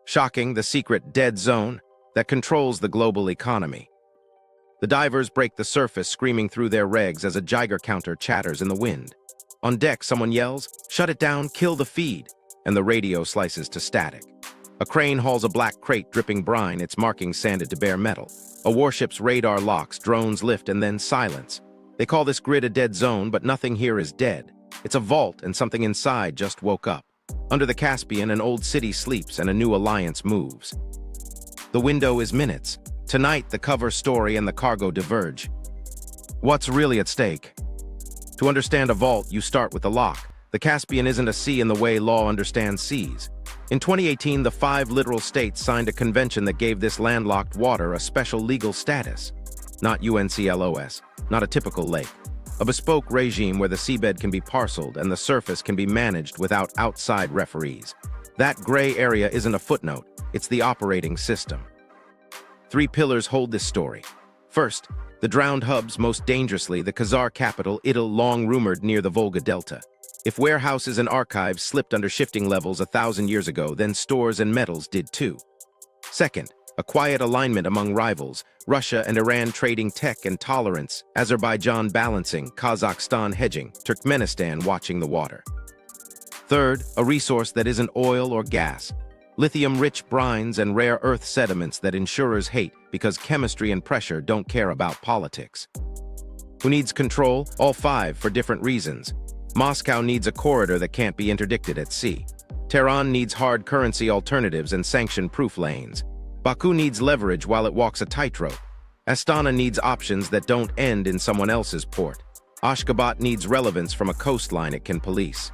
Shocking, the secret dead zone that controls the global economy. The divers break the surface, screaming through their regs as a Geiger counter chatters in the wind. On deck, someone yells, "Shut it down, kill the feed," and the radio slices to static. A crane hauls a black crate dripping brine, its markings sanded to bare metal. A warship's radar locks, drones lift, and then silence. They call this grid a dead zone, but nothing here is dead. It's a vault, and something inside just woke up. Under the Caspian, an old city sleeps, and a new alliance moves. The window is minutes. Tonight, the cover story and the cargo diverge. What's really at stake? To understand a vault, you start with the lock. The Caspian isn't a sea in the way law understands seas. In 2018, the 5 littoral states signed a convention that gave this landlocked water a special legal status. Not UNCLOS, not a typical lake. A bespoke regime where the seabed can be parceled and the surface can be managed without outside referees. That gray area isn't a footnote, it's the operating system. 3 pillars hold this story. First, the drowned hubs, most dangerously, the Khazar capital, Itil, long rumored near the Volga Delta. If warehouses and archives slipped under shifting levels 1,000 years ago, then stores and metals did too. Second, a quiet alignment among rivals, Russia and Iran trading tech and tolerance, Azerbaijan balancing, Kazakhstan hedging, Turkmenistan watching the water. Third, a resource that isn't oil or gas, lithium-rich brines and rare earth sediments that insurers hate because chemistry and pressure don't care about politics. Who needs control? All 5 for different reasons. Moscow needs a corridor that can't be interdicted at sea. Tehran needs hard currency alternatives and sanction-proof lanes. Baku needs leverage while it walks a tightrope. Astana needs options that don't end in someone else's port. Ashgabat needs relevance from a coastline it can police.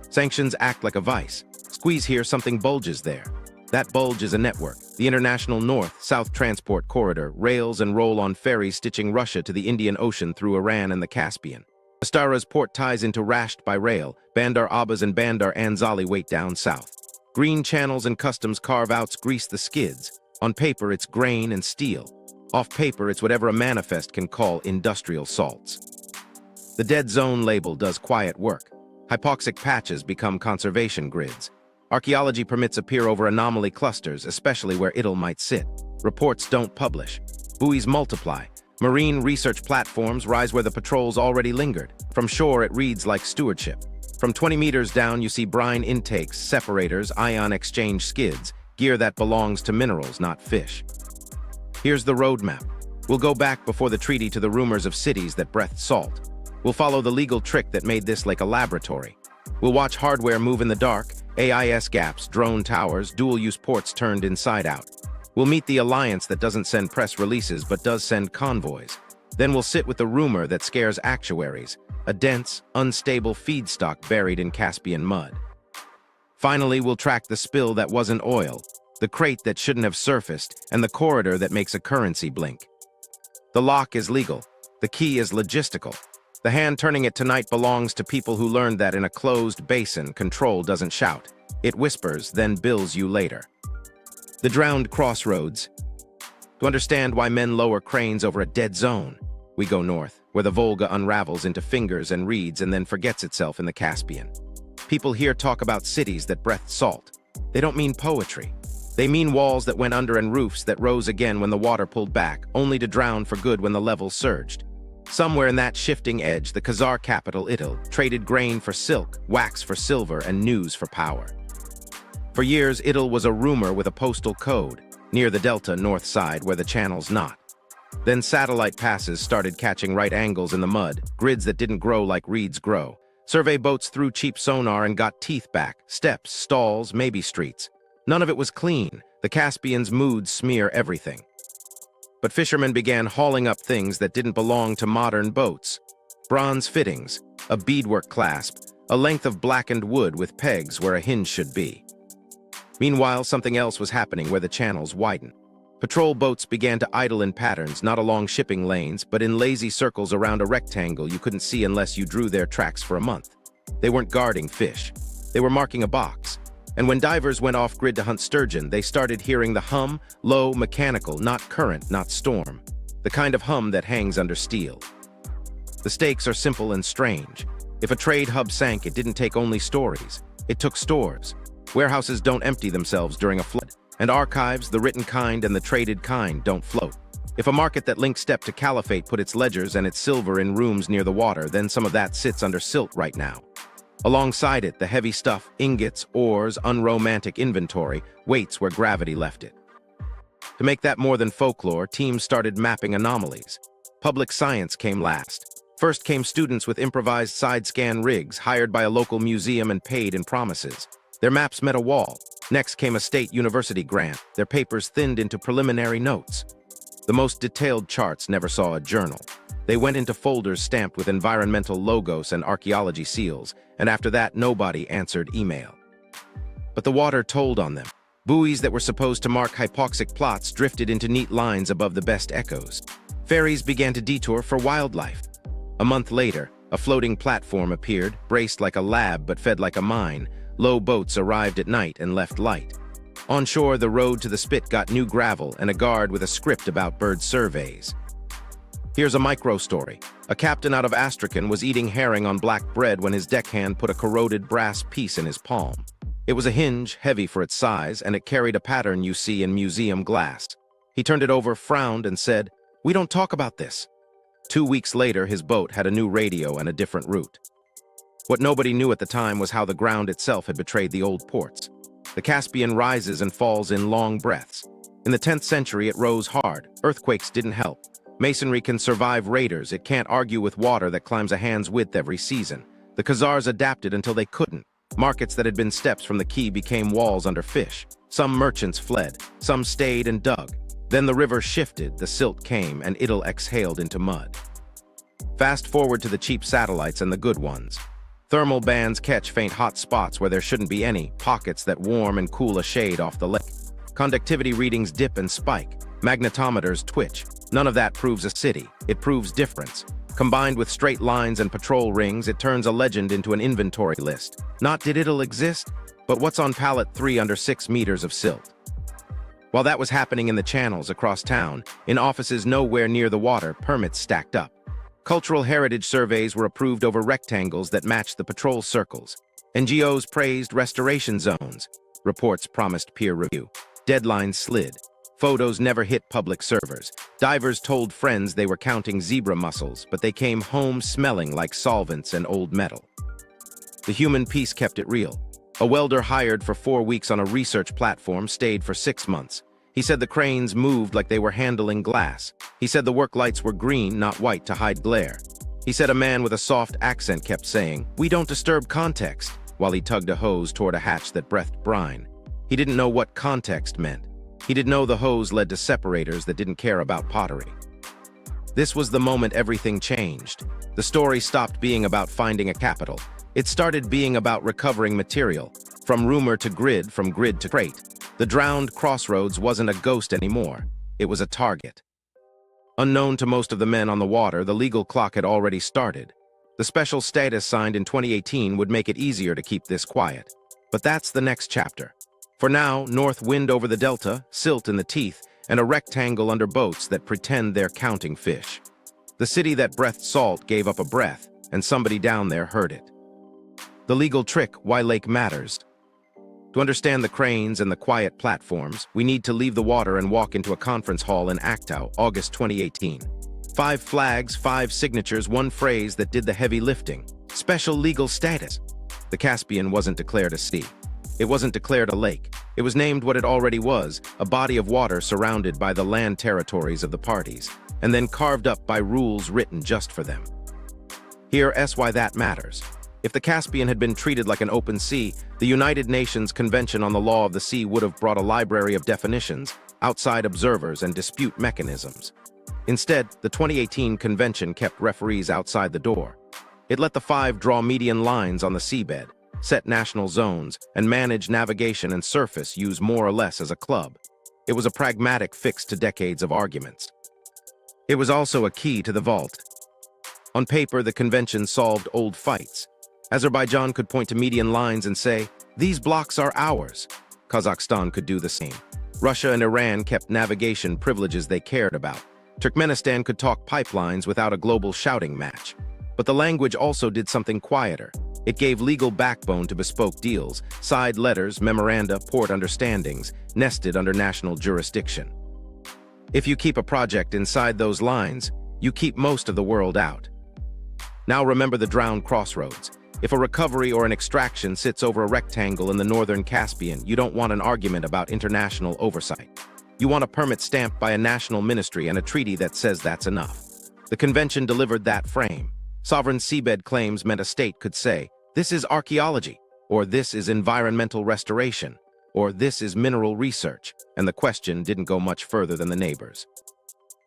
Sanctions act like a vice. Squeeze here, something bulges there. That bulge is a network. The international north-south transport corridor, rails and roll-on ferries stitching Russia to the Indian Ocean through Iran and the Caspian. Astara's port ties into Rasht by rail. Bandar Abbas and Bandar Anzali wait down south. Green channels and customs carve-outs grease the skids. On paper, it's grain and steel. Off paper, it's whatever a manifest can call industrial salts. The dead zone label does quiet work. Hypoxic patches become conservation grids. Archaeology permits appear over anomaly clusters, especially where Itil might sit. Reports don't publish. Buoys multiply. Marine research platforms rise where the patrols already lingered. From shore, it reads like stewardship. From 20 meters down, you see brine intakes, separators, ion exchange skids, gear that belongs to minerals, not fish. Here's the roadmap. We'll go back before the treaty to the rumors of cities that breathed salt. We'll follow the legal trick that made this like a laboratory. We'll watch hardware move in the dark, AIS gaps, drone towers, dual-use ports turned inside out. We'll meet the alliance that doesn't send press releases but does send convoys. Then we'll sit with the rumor that scares actuaries, a dense, unstable feedstock buried in Caspian mud. Finally, we'll track the spill that wasn't oil, the crate that shouldn't have surfaced, and the corridor that makes a currency blink. The lock is legal. The key is logistical. The hand turning it tonight belongs to people who learned that in a closed basin, control doesn't shout. It whispers, then bills you later. The drowned crossroads. To understand why men lower cranes over a dead zone, we go north, where the Volga unravels into fingers and reeds and then forgets itself in the Caspian. People here talk about cities that breathed salt. They don't mean poetry. They mean walls that went under and roofs that rose again when the water pulled back, only to drown for good when the levels surged. Somewhere in that shifting edge, the Khazar capital, Itil, traded grain for silk, wax for silver, and news for power. For years, Itil was a rumor with a postal code, near the delta north side where the channel's not. Then satellite passes started catching right angles in the mud, grids that didn't grow like reeds grow. Survey boats threw cheap sonar and got teeth back, steps, stalls, maybe streets. None of it was clean. The Caspian's moods smear everything. But fishermen began hauling up things that didn't belong to modern boats. Bronze fittings, a beadwork clasp, a length of blackened wood with pegs where a hinge should be. Meanwhile, something else was happening where the channels widened. Patrol boats began to idle in patterns, not along shipping lanes, but in lazy circles around a rectangle you couldn't see unless you drew their tracks for a month. They weren't guarding fish. They were marking a box. And when divers went off-grid to hunt sturgeon, they started hearing the hum, low, mechanical, not current, not storm. The kind of hum that hangs under steel. The stakes are simple and strange. If a trade hub sank, it didn't take only stories. It took stores. Warehouses don't empty themselves during a flood. And archives, the written kind and the traded kind, don't float. If a market that linked step to caliphate put its ledgers and its silver in rooms near the water, then some of that sits under silt right now. Alongside it, the heavy stuff, ingots, ores, unromantic inventory, waits where gravity left it. To make that more than folklore, teams started mapping anomalies. Public science came last. First came students with improvised side-scan rigs hired by a local museum and paid in promises. Their maps met a wall. Next came a state university grant, their papers thinned into preliminary notes. The most detailed charts never saw a journal. They went into folders stamped with environmental logos and archaeology seals, and after that nobody answered email. But the water told on them. Buoys that were supposed to mark hypoxic plots drifted into neat lines above the best echoes. Ferries began to detour for wildlife. A month later, a floating platform appeared, braced like a lab but fed like a mine. Low boats arrived at night and left light. On shore, the road to the spit got new gravel and a guard with a script about bird surveys. Here's a micro story. A captain out of Astrakhan was eating herring on black bread when his deckhand put a corroded brass piece in his palm. It was a hinge, heavy for its size, and it carried a pattern you see in museum glass. He turned it over, frowned, and said, "We don't talk about this." 2 weeks later, his boat had a new radio and a different route. What nobody knew at the time was how the ground itself had betrayed the old ports. The Caspian rises and falls in long breaths. In the 10th century, it rose hard. Earthquakes didn't help. Masonry can survive raiders. It can't argue with water that climbs a hand's width every season. The Khazars adapted until they couldn't. Markets that had been steps from the quay became walls under fish. Some merchants fled. Some stayed and dug. Then the river shifted, the silt came, and Itil exhaled into mud. Fast forward to the cheap satellites and the good ones. Thermal bands catch faint hot spots where there shouldn't be any, pockets that warm and cool a shade off the lake. Conductivity readings dip and spike. Magnetometers twitch. None of that proves a city. It proves difference. Combined with straight lines and patrol rings, it turns a legend into an inventory list. Not did Itil exist, but what's on pallet 3 under 6 meters of silt. While that was happening in the channels across town, in offices nowhere near the water, permits stacked up. Cultural heritage surveys were approved over rectangles that matched the patrol circles. NGOs praised restoration zones. Reports promised peer review. Deadlines slid. Photos never hit public servers. Divers told friends they were counting zebra mussels, but they came home smelling like solvents and old metal. The human piece kept it real. A welder hired for 4 weeks on a research platform stayed for 6 months. He said the cranes moved like they were handling glass. He said the work lights were green, not white, to hide glare. He said a man with a soft accent kept saying, "We don't disturb context," while he tugged a hose toward a hatch that breathed brine. He didn't know what context meant. He didn't know the hose led to separators that didn't care about pottery. This was the moment everything changed. The story stopped being about finding a capital. It started being about recovering material, from rumor to grid, from grid to crate. The drowned crossroads wasn't a ghost anymore. It was a target. Unknown to most of the men on the water, the legal clock had already started. The special status signed in 2018 would make it easier to keep this quiet. But that's the next chapter. For now, north wind over the delta, silt in the teeth, and a rectangle under boats that pretend they're counting fish. The city that breathed salt gave up a breath, and somebody down there heard it. The legal trick, why lake matters. To understand the cranes and the quiet platforms, we need to leave the water and walk into a conference hall in Aktau, August 2018. 5 flags, 5 signatures, 1 phrase that did the heavy lifting. Special legal status. The Caspian wasn't declared a sea. It wasn't declared a lake. It was named what it already was, a body of water surrounded by the land territories of the parties, and then carved up by rules written just for them. Here's why that matters. If the Caspian had been treated like an open sea, the United Nations Convention on the Law of the Sea would have brought a library of definitions, outside observers, and dispute mechanisms. Instead, the 2018 convention kept referees outside the door. It let the 5 draw median lines on the seabed, set national zones, and manage navigation and surface use more or less as a club. It was a pragmatic fix to decades of arguments. It was also a key to the vault. On paper, the convention solved old fights. Azerbaijan could point to median lines and say, "These blocks are ours." Kazakhstan could do the same. Russia and Iran kept navigation privileges they cared about. Turkmenistan could talk pipelines without a global shouting match. But the language also did something quieter. It gave legal backbone to bespoke deals, side letters, memoranda, port understandings, nested under national jurisdiction. If you keep a project inside those lines, you keep most of the world out. Now remember the drowned crossroads. If a recovery or an extraction sits over a rectangle in the northern Caspian, you don't want an argument about international oversight. You want a permit stamped by a national ministry and a treaty that says that's enough. The convention delivered that frame. Sovereign seabed claims meant a state could say, "This is archaeology," or "This is environmental restoration," or "This is mineral research," and the question didn't go much further than the neighbors.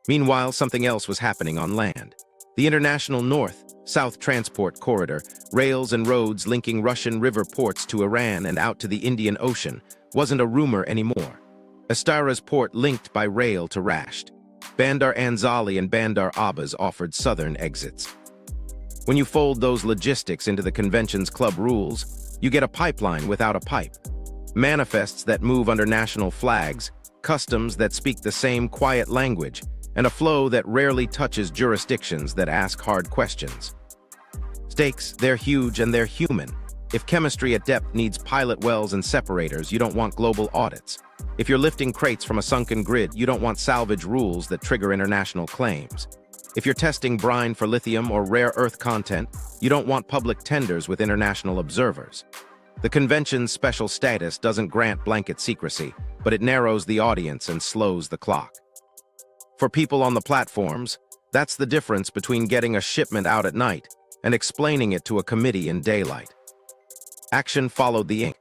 Meanwhile, something else was happening on land. The international north-south transport corridor, rails and roads linking Russian river ports to Iran and out to the Indian Ocean, wasn't a rumor anymore. Astara's port linked by rail to Rasht. Bandar Anzali and Bandar Abbas offered southern exits. When you fold those logistics into the convention's club rules, you get a pipeline without a pipe. Manifests that move under national flags, customs that speak the same quiet language, and a flow that rarely touches jurisdictions that ask hard questions. Stakes, they're huge and they're human. If chemistry at depth needs pilot wells and separators, you don't want global audits. If you're lifting crates from a sunken grid, you don't want salvage rules that trigger international claims. If you're testing brine for lithium or rare earth content, you don't want public tenders with international observers. The convention's special status doesn't grant blanket secrecy, but it narrows the audience and slows the clock. For people on the platforms, that's the difference between getting a shipment out at night and explaining it to a committee in daylight. Action followed the ink.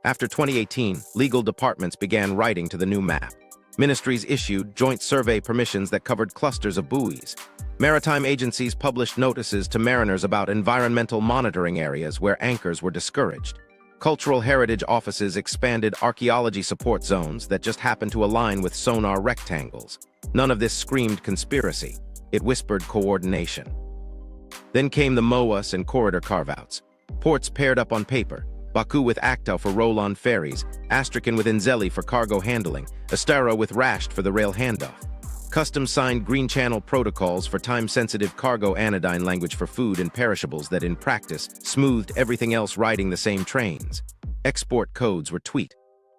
After 2018, legal departments began writing to the new map. Ministries issued joint survey permissions that covered clusters of buoys. Maritime agencies published notices to mariners about environmental monitoring areas where anchors were discouraged. Cultural heritage offices expanded archaeology support zones that just happened to align with sonar rectangles. None of this screamed conspiracy. It whispered coordination. Then came the MOAS and corridor carve-outs. Ports paired up on paper. Baku with Akta for roll-on ferries, Astrakhan with Enzeli for cargo handling, Astara with Rasht for the rail handoff. Customs signed Green Channel protocols for time-sensitive cargo anodyne language for food and perishables that in practice smoothed everything else riding the same trains. Export codes were tweaked.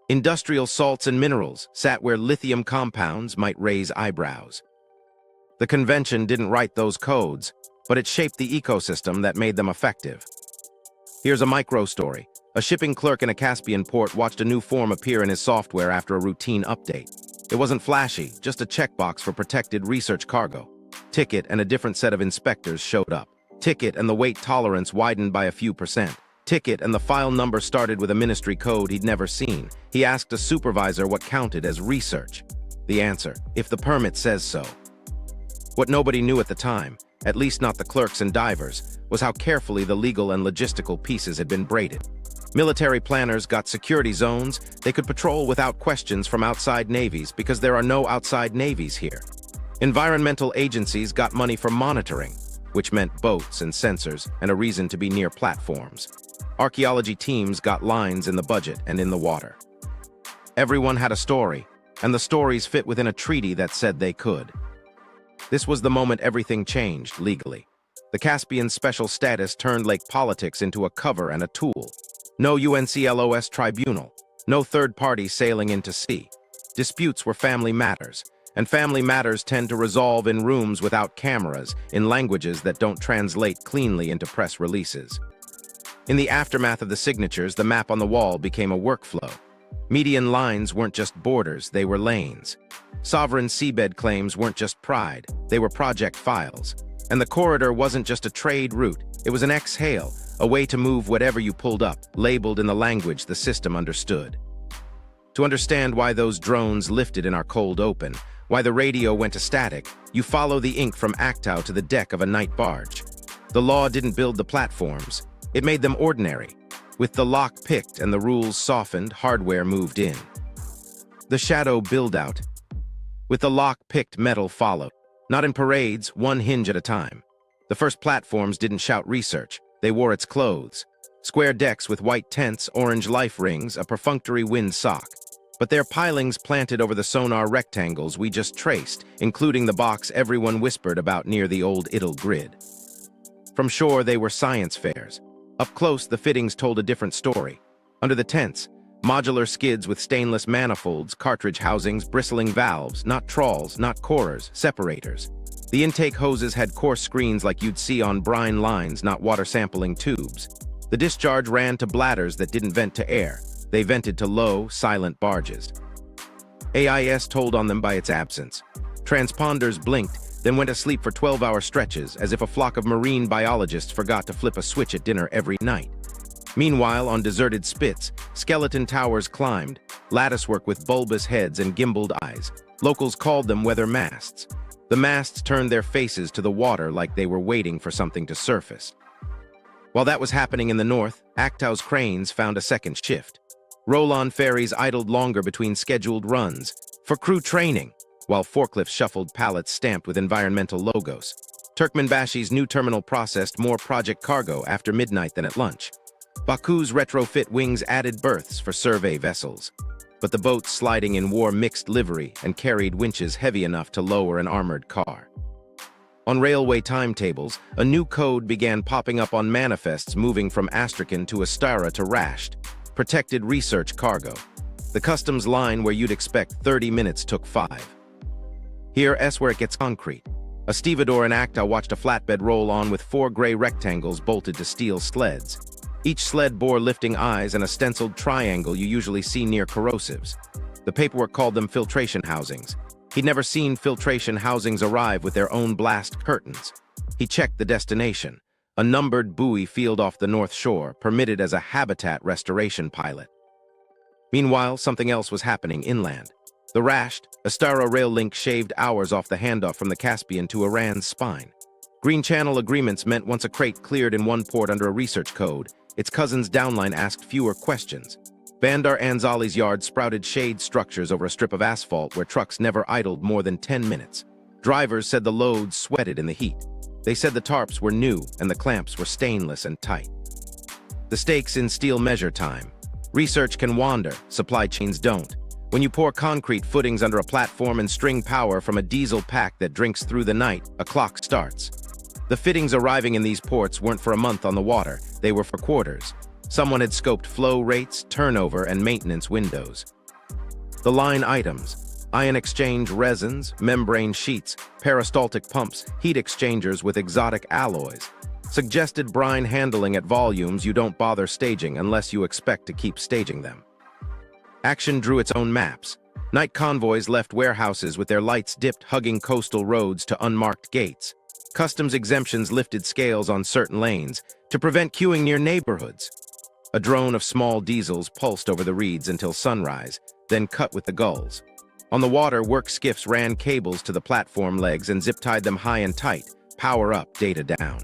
Industrial salts and minerals sat where lithium compounds might raise eyebrows. The convention didn't write those codes, but it shaped the ecosystem that made them effective. Here's a micro story. A shipping clerk in a Caspian port watched a new form appear in his software after a routine update. It wasn't flashy, just a checkbox for protected research cargo. Ticket and a different set of inspectors showed up. Ticket and the weight tolerance widened by a few percent. Ticket and the file number started with a ministry code he'd never seen. He asked a supervisor what counted as research. The answer, if the permit says so. What nobody knew at the time, at least not the clerks and divers, was how carefully the legal and logistical pieces had been braided. Military planners got security zones they could patrol without questions from outside navies because there are no outside navies here. Environmental agencies got money for monitoring, which meant boats and sensors and a reason to be near platforms. Archaeology teams got lines in the budget and in the water. Everyone had a story, and the stories fit within a treaty that said they could. This was the moment everything changed legally. The Caspian special status turned lake politics into a cover and a tool. No UNCLOS tribunal, no third party sailing into sea. Disputes were family matters, and family matters tend to resolve in rooms without cameras, in languages that don't translate cleanly into press releases. In the aftermath of the signatures, the map on the wall became a workflow. Median lines weren't just borders, they were lanes. Sovereign seabed claims weren't just pride, they were project files. And the corridor wasn't just a trade route, it was an exhale, a way to move whatever you pulled up, labeled in the language the system understood. To understand why those drones lifted in our cold open, why the radio went to static, you follow the ink from Akta to the deck of a night barge. The law didn't build the platforms, it made them ordinary. With the lock picked and the rules softened, hardware moved in. The shadow build-out. With the lock picked, metal followed. Not in parades, one hinge at a time. The first platforms didn't shout research. They wore its clothes. Square decks with white tents, orange life rings, a perfunctory wind sock. But their pilings planted over the sonar rectangles we just traced, including the box everyone whispered about near the old Itil grid. From shore, they were science fairs. Up close, the fittings told a different story. Under the tents, modular skids with stainless manifolds, cartridge housings, bristling valves, not trawls, not corers, separators. The intake hoses had coarse screens like you'd see on brine lines, not water sampling tubes. The discharge ran to bladders that didn't vent to air. They vented to low, silent barges. AIS told on them by its absence. Transponders blinked, then went asleep for 12-hour stretches, as if a flock of marine biologists forgot to flip a switch at dinner every night. Meanwhile, on deserted spits, skeleton towers climbed, latticework with bulbous heads and gimbaled eyes. Locals called them weather masts. The masts turned their faces to the water like they were waiting for something to surface. While that was happening in the north, Aktau's cranes found a second shift. Roll-on ferries idled longer between scheduled runs, for crew training, while forklifts shuffled pallets stamped with environmental logos. Turkmenbashi's new terminal processed more project cargo after midnight than at lunch. Baku's retrofit wings added berths for survey vessels. But the boats sliding in wore mixed livery and carried winches heavy enough to lower an armored car. On railway timetables, a new code began popping up on manifests moving from Astrakhan to Astara to Rasht, protected research cargo. The customs line where you'd expect 30 minutes took 5. Here's where it gets concrete. A stevedore in Aktau watched a flatbed roll on with 4 gray rectangles bolted to steel sleds. Each sled bore lifting eyes and a stenciled triangle you usually see near corrosives. The paperwork called them filtration housings. He'd never seen filtration housings arrive with their own blast curtains. He checked the destination, a numbered buoy field off the north shore, permitted as a habitat restoration pilot. Meanwhile, something else was happening inland. The Rasht, Astara rail link shaved hours off the handoff from the Caspian to Iran's spine. Green Channel agreements meant once a crate cleared in one port under a research code, its cousin's downline asked fewer questions. Bandar Anzali's yard sprouted shade structures over a strip of asphalt where trucks never idled more than 10 minutes. Drivers said the loads sweated in the heat. They said the tarps were new and the clamps were stainless and tight. The stakes in steel measure time. Research can wander, supply chains don't. When you pour concrete footings under a platform and string power from a diesel pack that drinks through the night, a clock starts. The fittings arriving in these ports weren't for a month on the water, they were for quarters. Someone had scoped flow rates, turnover, and maintenance windows. The line items: ion exchange resins, membrane sheets, peristaltic pumps, heat exchangers with exotic alloys. Suggested brine handling at volumes you don't bother staging unless you expect to keep staging them. Action drew its own maps. Night convoys left warehouses with their lights dipped, hugging coastal roads to unmarked gates. Customs exemptions lifted scales on certain lanes to prevent queuing near neighborhoods. A drone of small diesels pulsed over the reeds until sunrise, then cut with the gulls. On the water, work skiffs ran cables to the platform legs and zip-tied them high and tight, power up, data down.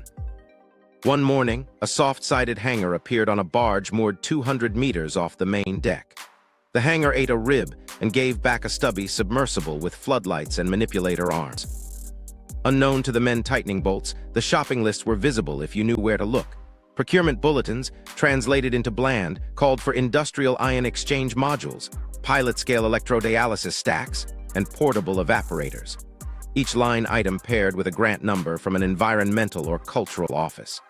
One morning, a soft-sided hangar appeared on a barge moored 200 meters off the main deck. The hangar ate a rib and gave back a stubby submersible with floodlights and manipulator arms. Unknown to the men tightening bolts, the shopping lists were visible if you knew where to look. Procurement bulletins, translated into bland, called for industrial ion exchange modules, pilot-scale electrodialysis stacks, and portable evaporators. Each line item paired with a grant number from an environmental or cultural office.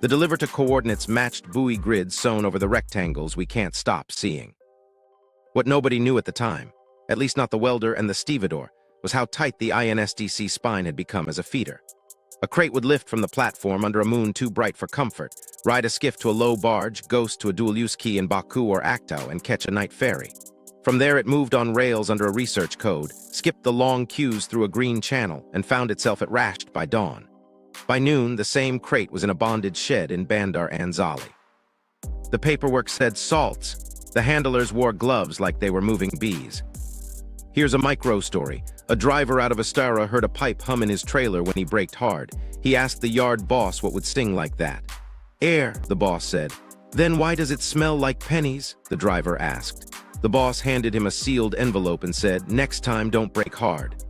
The deliver-to coordinates matched buoy grids sewn over the rectangles we can't stop seeing. What nobody knew at the time, at least not the welder and the stevedore, was how tight the INSTC spine had become as a feeder. A crate would lift from the platform under a moon too bright for comfort, ride a skiff to a low barge, ghost to a dual-use quay in Baku or Aktau, and catch a night ferry. From there it moved on rails under a research code, skipped the long queues through a green channel, and found itself at Rasht by dawn. By noon, the same crate was in a bonded shed in Bandar Anzali. The paperwork said salts. The handlers wore gloves like they were moving bees. Here's a micro story. A driver out of Astara heard a pipe hum in his trailer when he braked hard. He asked the yard boss what would sting like that. Air, the boss said. Then why does it smell like pennies? The driver asked. The boss handed him a sealed envelope and said, next time don't brake hard.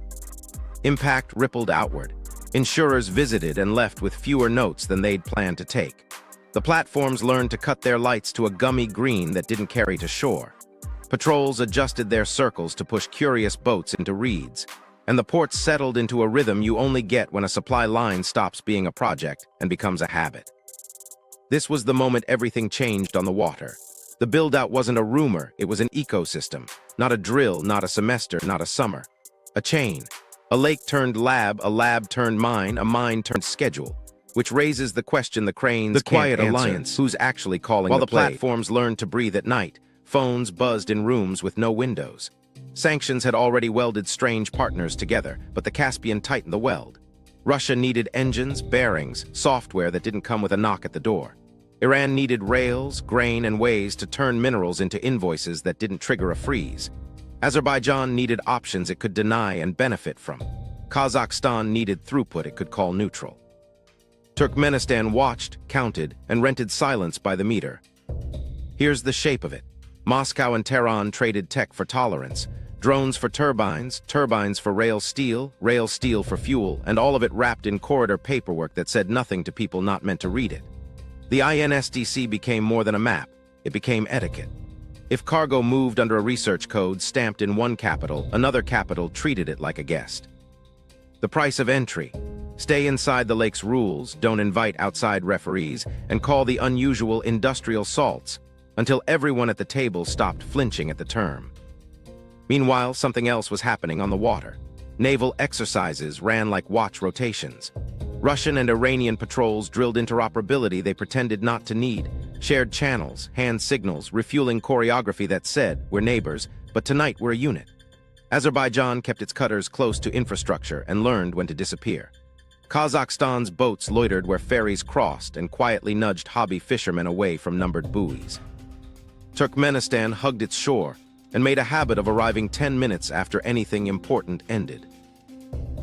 Impact rippled outward. Insurers visited and left with fewer notes than they'd planned to take. The platforms learned to cut their lights to a gummy green that didn't carry to shore. Patrols adjusted their circles to push curious boats into reeds, and the ports settled into a rhythm you only get when a supply line stops being a project and becomes a habit. This was the moment everything changed on the water. The build-out wasn't a rumor, it was an ecosystem. Not a drill, not a semester, not a summer. A chain. A lake turned lab, a lab turned mine, a mine turned schedule. Which raises the question the cranes can't answer. Alliance. Who's actually calling the play? While the platforms learned to breathe at night, phones buzzed in rooms with no windows. Sanctions had already welded strange partners together, but the Caspian tightened the weld. Russia needed engines, bearings, software that didn't come with a knock at the door. Iran needed rails, grain, and ways to turn minerals into invoices that didn't trigger a freeze. Azerbaijan needed options it could deny and benefit from. Kazakhstan needed throughput it could call neutral. Turkmenistan watched, counted, and rented silence by the meter. Here's the shape of it. Moscow and Tehran traded tech for tolerance. Drones for turbines, turbines for rail steel for fuel, and all of it wrapped in corridor paperwork that said nothing to people not meant to read it. The INSTC became more than a map. It became etiquette. If cargo moved under a research code stamped in one capital, another capital treated it like a guest. The price of entry. Stay inside the lake's rules, don't invite outside referees, and call the unusual industrial salts, until everyone at the table stopped flinching at the term. Meanwhile, something else was happening on the water. Naval exercises ran like watch rotations. Russian and Iranian patrols drilled interoperability they pretended not to need, shared channels, hand signals, refueling choreography that said, we're neighbors, but tonight we're a unit. Azerbaijan kept its cutters close to infrastructure and learned when to disappear. Kazakhstan's boats loitered where ferries crossed and quietly nudged hobby fishermen away from numbered buoys. Turkmenistan hugged its shore and made a habit of arriving 10 minutes after anything important ended.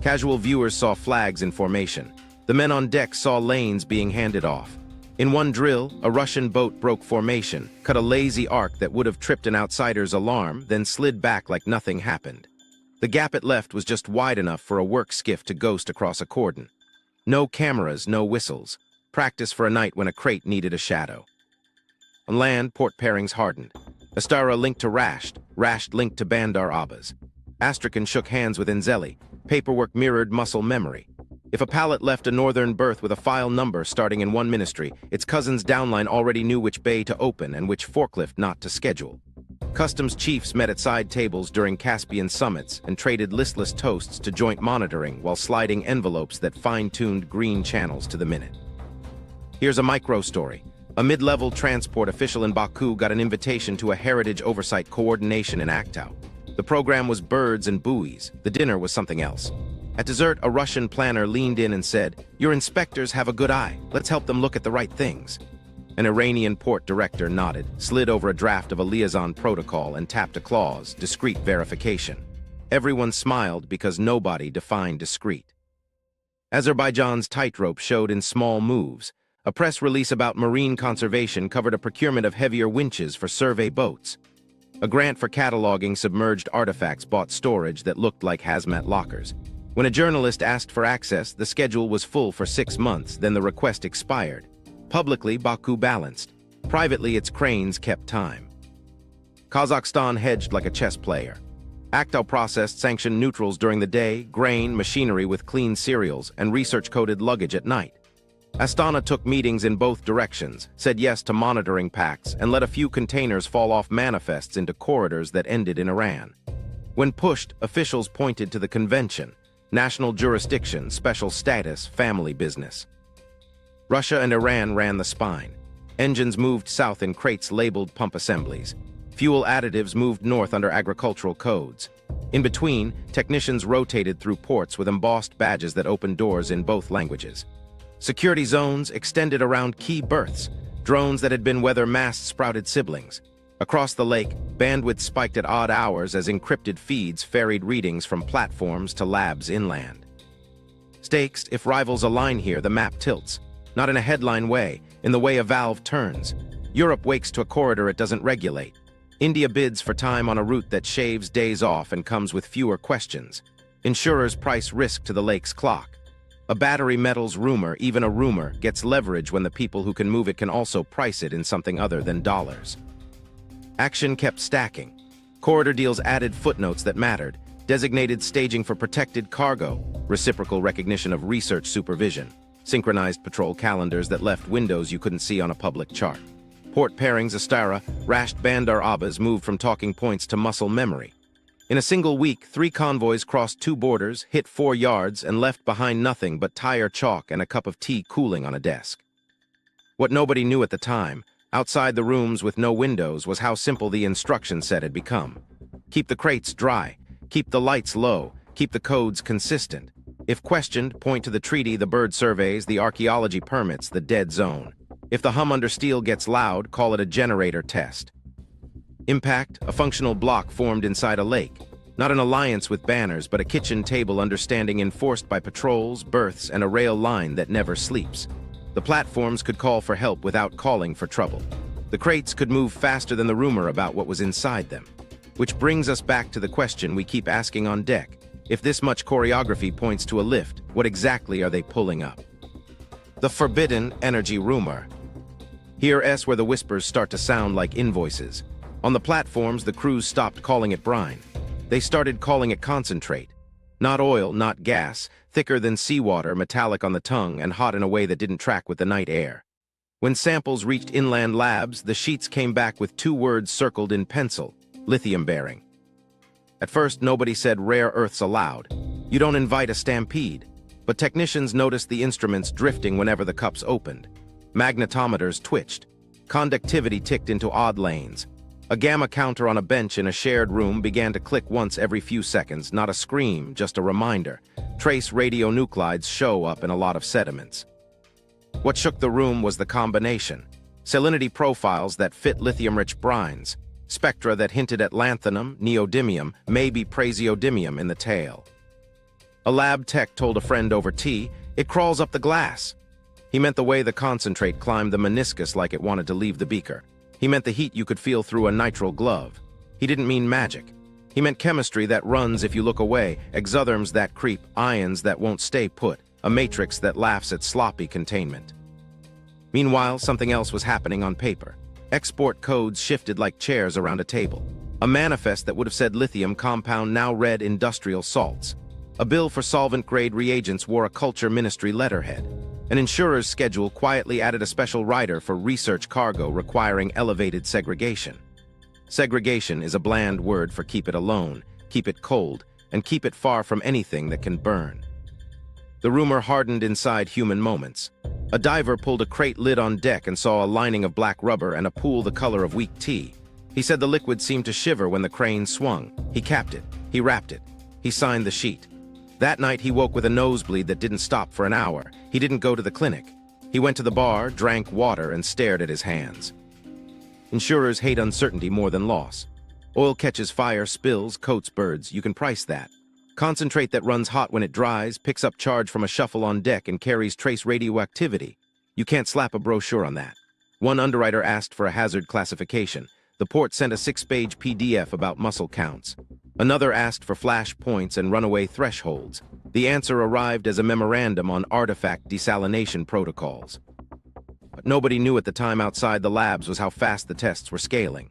Casual viewers saw flags in formation. The men on deck saw lanes being handed off. In one drill, a Russian boat broke formation, cut a lazy arc that would have tripped an outsider's alarm, then slid back like nothing happened. The gap it left was just wide enough for a work skiff to ghost across a cordon. No cameras, no whistles. Practice for a night when a crate needed a shadow. On land, port pairings hardened. Astara linked to Rasht, Rasht linked to Bandar Abbas. Astrakhan shook hands with Enzeli. Paperwork mirrored muscle memory. If a pallet left a northern berth with a file number starting in one ministry, its cousin's downline already knew which bay to open and which forklift not to schedule. Customs chiefs met at side tables during Caspian summits and traded listless toasts to joint monitoring while sliding envelopes that fine-tuned green channels to the minute. Here's a micro story. A mid-level transport official in Baku got an invitation to a heritage oversight coordination in Akhtau. The program was birds and buoys. The dinner was something else. At dessert, a Russian planner leaned in and said, "Your inspectors have a good eye. Let's help them look at the right things." An Iranian port director nodded, slid over a draft of a liaison protocol and tapped a clause, discreet verification. Everyone smiled because nobody defined discreet. Azerbaijan's tightrope showed in small moves. A press release about marine conservation covered a procurement of heavier winches for survey boats. A grant for cataloging submerged artifacts bought storage that looked like hazmat lockers. When a journalist asked for access, the schedule was full for 6 months, then the request expired. Publicly, Baku balanced. Privately, its cranes kept time. Kazakhstan hedged like a chess player. Akhtau processed sanctioned neutrals during the day, grain, machinery with clean cereals, and research-coded luggage at night. Astana took meetings in both directions, said yes to monitoring pacts, and let a few containers fall off manifests into corridors that ended in Iran. When pushed, officials pointed to the convention: national jurisdiction, special status, family business. Russia and Iran ran the spine. Engines moved south in crates labeled pump assemblies. Fuel additives moved north under agricultural codes. In between, technicians rotated through ports with embossed badges that opened doors in both languages. Security zones extended around key berths, drones that had been weather mast-sprouted siblings. Across the lake, bandwidth spiked at odd hours as encrypted feeds ferried readings from platforms to labs inland. Stakes: if rivals align here, the map tilts. Not in a headline way, in the way a valve turns. Europe wakes to a corridor it doesn't regulate. India bids for time on a route that shaves days off and comes with fewer questions. Insurers price risk to the lake's clock. A battery metals rumor, even a rumor, gets leverage when the people who can move it can also price it in something other than dollars. Action kept stacking. Corridor deals added footnotes that mattered, designated staging for protected cargo, reciprocal recognition of research supervision. synchronized patrol calendars that left windows you couldn't see on a public chart. Port pairings Astara, rashed Bandar Abbas moved from talking points to muscle memory. In a single week, 3 convoys crossed 2 borders, hit 4 yards, and left behind nothing but tire chalk and a cup of tea cooling on a desk. What nobody knew at the time, outside the rooms with no windows, was how simple the instruction set had become. Keep the crates dry, keep the lights low, keep the codes consistent. If questioned, point to the treaty, the bird surveys, the archaeology permits, the dead zone. If the hum under steel gets loud, call it a generator test. Impact, a functional block formed inside a lake. Not an alliance with banners, but a kitchen table understanding enforced by patrols, berths, and a rail line that never sleeps. The platforms could call for help without calling for trouble. The crates could move faster than the rumor about what was inside them. Which brings us back to the question we keep asking on deck. If this much choreography points to a lift, what exactly are they pulling up? The forbidden energy rumor. Here's where the whispers start to sound like invoices. On the platforms, the crews stopped calling it brine. They started calling it concentrate. Not oil, not gas, thicker than seawater, metallic on the tongue, and hot in a way that didn't track with the night air. When samples reached inland labs, the sheets came back with 2 words circled in pencil: lithium-bearing. At first, nobody said rare earths allowed. You don't invite a stampede. But technicians noticed the instruments drifting whenever the cups opened. Magnetometers twitched. Conductivity ticked into odd lanes. A gamma counter on a bench in a shared room began to click once every few seconds, not a scream, just a reminder. Trace radionuclides show up in a lot of sediments. What shook the room was the combination. Salinity profiles that fit lithium-rich brines. Spectra that hinted at lanthanum, neodymium, maybe praseodymium in the tail. A lab tech told a friend over tea, "It crawls up the glass." He meant the way the concentrate climbed the meniscus like it wanted to leave the beaker. He meant the heat you could feel through a nitrile glove. He didn't mean magic. He meant chemistry that runs if you look away, exotherms that creep, ions that won't stay put, a matrix that laughs at sloppy containment. Meanwhile, something else was happening on paper. Export codes shifted like chairs around a table. A manifest that would have said lithium compound now read industrial salts. A bill for solvent-grade reagents wore a culture ministry letterhead. An insurer's schedule quietly added a special rider for research cargo requiring elevated segregation. Segregation is a bland word for keep it alone, keep it cold, and keep it far from anything that can burn. The rumor hardened inside human moments. A diver pulled a crate lid on deck and saw a lining of black rubber and a pool the color of weak tea. He said the liquid seemed to shiver when the crane swung. He capped it. He wrapped it. He signed the sheet. That night he woke with a nosebleed that didn't stop for an hour. He didn't go to the clinic. He went to the bar, drank water, and stared at his hands. Insurers hate uncertainty more than loss. Oil catches fire, spills, coats birds. You can price that. Concentrate that runs hot when it dries, picks up charge from a shuffle on deck, and carries trace radioactivity. You can't slap a brochure on that. One underwriter asked for a hazard classification. The port sent a 6-page PDF about muscle counts. Another asked for flash points and runaway thresholds. The answer arrived as a memorandum on artifact desalination protocols. What nobody knew at the time outside the labs was how fast the tests were scaling.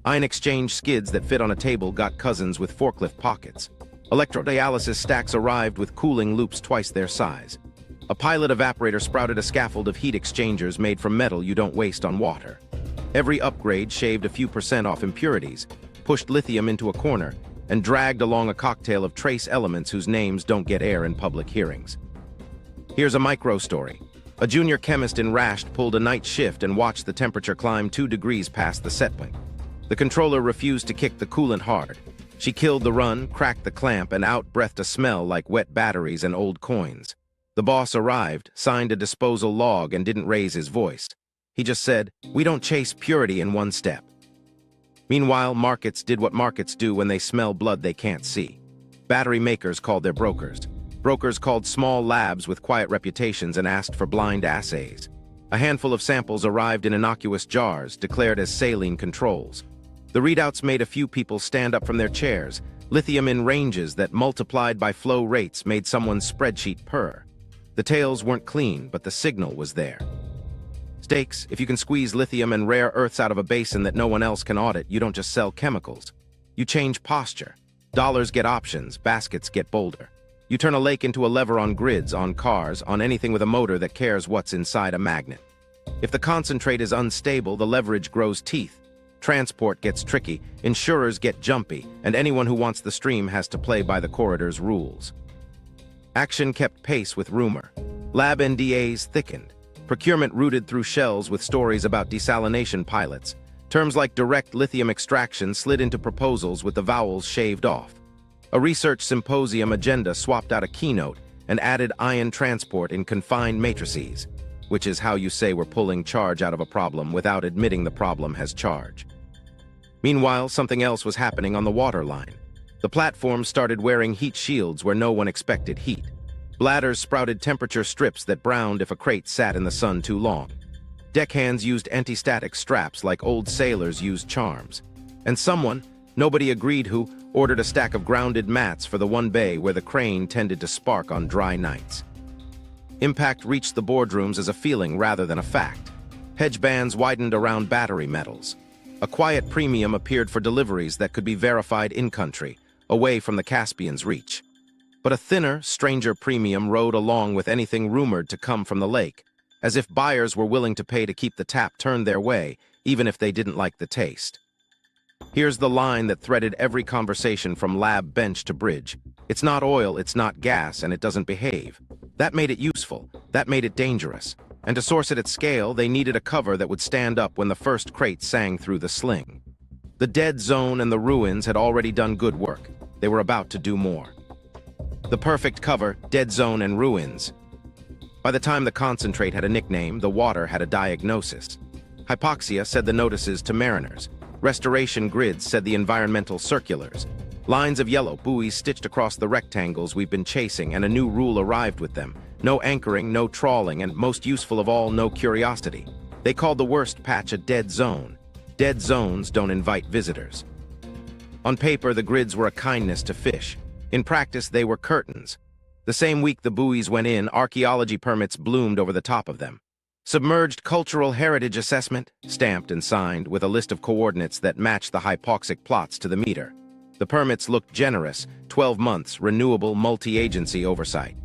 Ion exchange skids that fit on a table got cousins with forklift pockets. Electrodialysis stacks arrived with cooling loops twice their size. A pilot evaporator sprouted a scaffold of heat exchangers made from metal you don't waste on water. Every upgrade shaved a few % off impurities, pushed lithium into a corner, and dragged along a cocktail of trace elements whose names don't get air in public hearings. Here's a micro story. A junior chemist in Rasht pulled a night shift and watched the temperature climb 2 degrees past the set point. The controller refused to kick the coolant hard. She killed the run, cracked the clamp, and out-breathed a smell like wet batteries and old coins. The boss arrived, signed a disposal log, and didn't raise his voice. He just said, "We don't chase purity in one step." Meanwhile, markets did what markets do when they smell blood they can't see. Battery makers called their brokers. Brokers called small labs with quiet reputations and asked for blind assays. A handful of samples arrived in innocuous jars, declared as saline controls. The readouts made a few people stand up from their chairs. Lithium in ranges that, multiplied by flow rates, made someone's spreadsheet purr. The tails weren't clean, but the signal was there. Stakes: if you can squeeze lithium and rare earths out of a basin that no one else can audit, you don't just sell chemicals. You change posture. Dollars get options, baskets get bolder. You turn a lake into a lever on grids, on cars, on anything with a motor that cares what's inside a magnet. If the concentrate is unstable, the leverage grows teeth. Transport gets tricky, insurers get jumpy, and anyone who wants the stream has to play by the corridor's rules. Action kept pace with rumor. Lab NDAs thickened. Procurement rooted through shells with stories about desalination pilots. Terms like direct lithium extraction slid into proposals with the vowels shaved off. A research symposium agenda swapped out a keynote and added ion transport in confined matrices, which is how you say we're pulling charge out of a problem without admitting the problem has charge. Meanwhile, something else was happening on the waterline. The platform started wearing heat shields where no one expected heat. Bladders sprouted temperature strips that browned if a crate sat in the sun too long. Deckhands used anti-static straps like old sailors used charms. And someone, nobody agreed who, ordered a stack of grounded mats for the one bay where the crane tended to spark on dry nights. Impact reached the boardrooms as a feeling rather than a fact. Hedge bands widened around battery metals. A quiet premium appeared for deliveries that could be verified in-country, away from the Caspian's reach. But a thinner, stranger premium rode along with anything rumored to come from the lake, as if buyers were willing to pay to keep the tap turned their way, even if they didn't like the taste. Here's the line that threaded every conversation from lab bench to bridge. It's not oil, it's not gas, and it doesn't behave. That made it useful, that made it dangerous. And to source it at scale, they needed a cover that would stand up when the first crate sang through the sling. The dead zone and the ruins had already done good work. They were about to do more. The perfect cover, dead zone and ruins. By the time the concentrate had a nickname, the water had a diagnosis. Hypoxia said the notices to mariners. Restoration grids said the environmental circulars. Lines of yellow buoys stitched across the rectangles we've been chasing, and a new rule arrived with them. No anchoring, no trawling, and most useful of all, no curiosity. They called the worst patch a dead zone. Dead zones don't invite visitors. On paper, the grids were a kindness to fish. In practice, they were curtains. The same week the buoys went in, archaeology permits bloomed over the top of them. Submerged Cultural Heritage Assessment, stamped and signed, with a list of coordinates that matched the hypoxic plots to the meter. The permits looked generous, 12 months, renewable multi-agency oversight.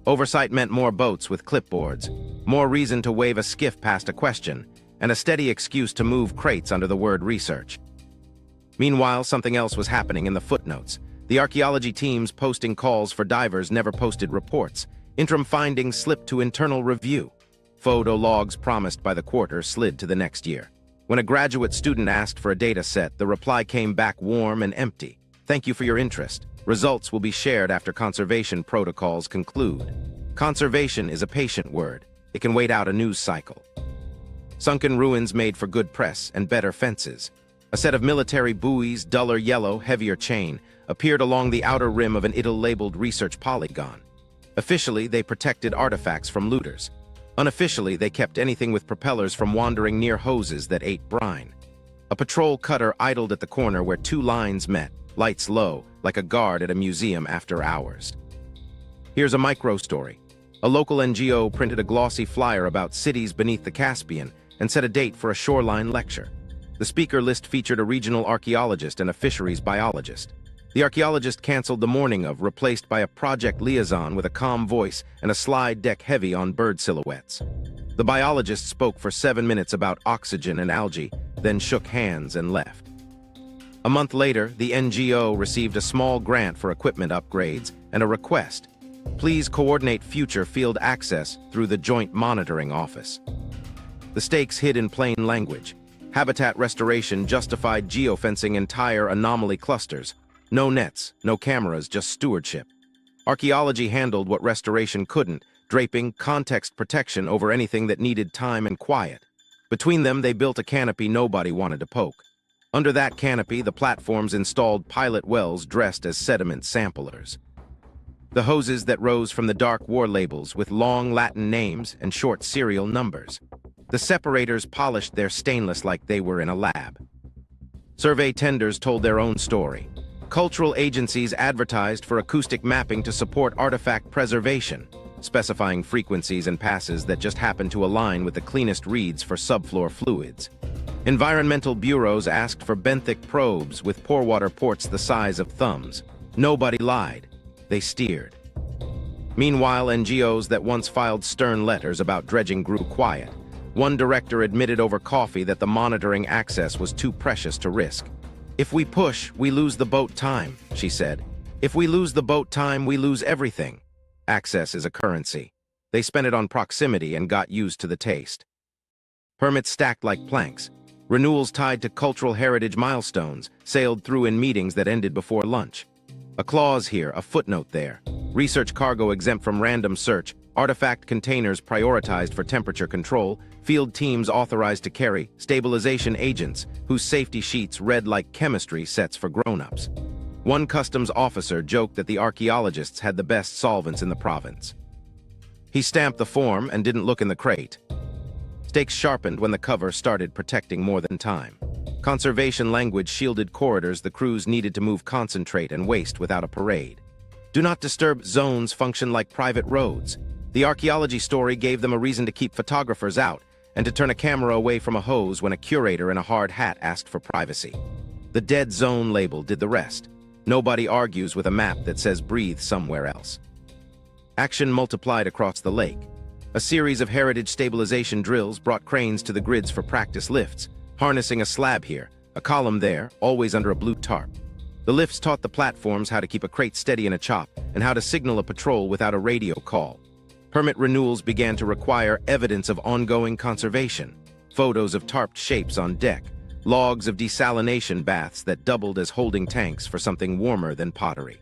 Oversight meant more boats with clipboards, more reason to wave a skiff past a question, and a steady excuse to move crates under the word research. Meanwhile, something else was happening in the footnotes. The archaeology teams posting calls for divers never posted reports. Interim findings slipped to internal review. Photo logs promised by the quarter slid to the next year. When a graduate student asked for a data set, the reply came back warm and empty. Thank you for your interest. Results will be shared after conservation protocols conclude. Conservation is a patient word. It can wait out a news cycle. Sunken ruins made for good press and better fences. A set of military buoys, duller yellow, heavier chain, appeared along the outer rim of an Itil-labeled research polygon. Officially, they protected artifacts from looters. Unofficially, they kept anything with propellers from wandering near hoses that ate brine. A patrol cutter idled at the corner where two lines met, lights low, like a guard at a museum after hours. Here's a micro story. A local NGO printed a glossy flyer about cities beneath the Caspian and set a date for a shoreline lecture. The speaker list featured a regional archaeologist and a fisheries biologist. The archaeologist canceled the morning of, replaced by a project liaison with a calm voice and a slide deck heavy on bird silhouettes. The biologist spoke for 7 minutes about oxygen and algae, then shook hands and left. A month later, the NGO received a small grant for equipment upgrades and a request. Please coordinate future field access through the Joint Monitoring Office. The stakes hid in plain language. Habitat restoration justified geofencing entire anomaly clusters. No nets, no cameras, just stewardship. Archaeology handled what restoration couldn't, draping context protection over anything that needed time and quiet. Between them, they built a canopy nobody wanted to poke. Under that canopy, the platforms installed pilot wells dressed as sediment samplers. The hoses that rose from the dark war labels with long Latin names and short serial numbers. The separators polished their stainless like they were in a lab. Survey tenders told their own story. Cultural agencies advertised for acoustic mapping to support artifact preservation, specifying frequencies and passes that just happened to align with the cleanest reads for subfloor fluids. Environmental bureaus asked for benthic probes with porewater ports the size of thumbs. Nobody lied. They steered. Meanwhile, NGOs that once filed stern letters about dredging grew quiet. One director admitted over coffee that the monitoring access was too precious to risk. "If we push, we lose the boat time," she said. "If we lose the boat time, we lose everything." Access is a currency. They spent it on proximity and got used to the taste. Permits stacked like planks. Renewals tied to cultural heritage milestones, sailed through in meetings that ended before lunch. A clause here, a footnote there. Research cargo exempt from random search, artifact containers prioritized for temperature control, field teams authorized to carry, stabilization agents whose safety sheets read like chemistry sets for grown-ups. One customs officer joked that the archaeologists had the best solvents in the province. He stamped the form and didn't look in the crate. Stakes sharpened when the cover started protecting more than time. Conservation language shielded corridors the crews needed to move concentrate and waste without a parade. Do not disturb zones function like private roads. The archaeology story gave them a reason to keep photographers out and to turn a camera away from a hose when a curator in a hard hat asked for privacy. The dead zone label did the rest. Nobody argues with a map that says breathe somewhere else. Action multiplied across the lake. A series of heritage stabilization drills brought cranes to the grids for practice lifts, harnessing a slab here, a column there, always under a blue tarp. The lifts taught the platforms how to keep a crate steady in a chop and how to signal a patrol without a radio call. Permit renewals began to require evidence of ongoing conservation, photos of tarped shapes on deck, logs of desalination baths that doubled as holding tanks for something warmer than pottery.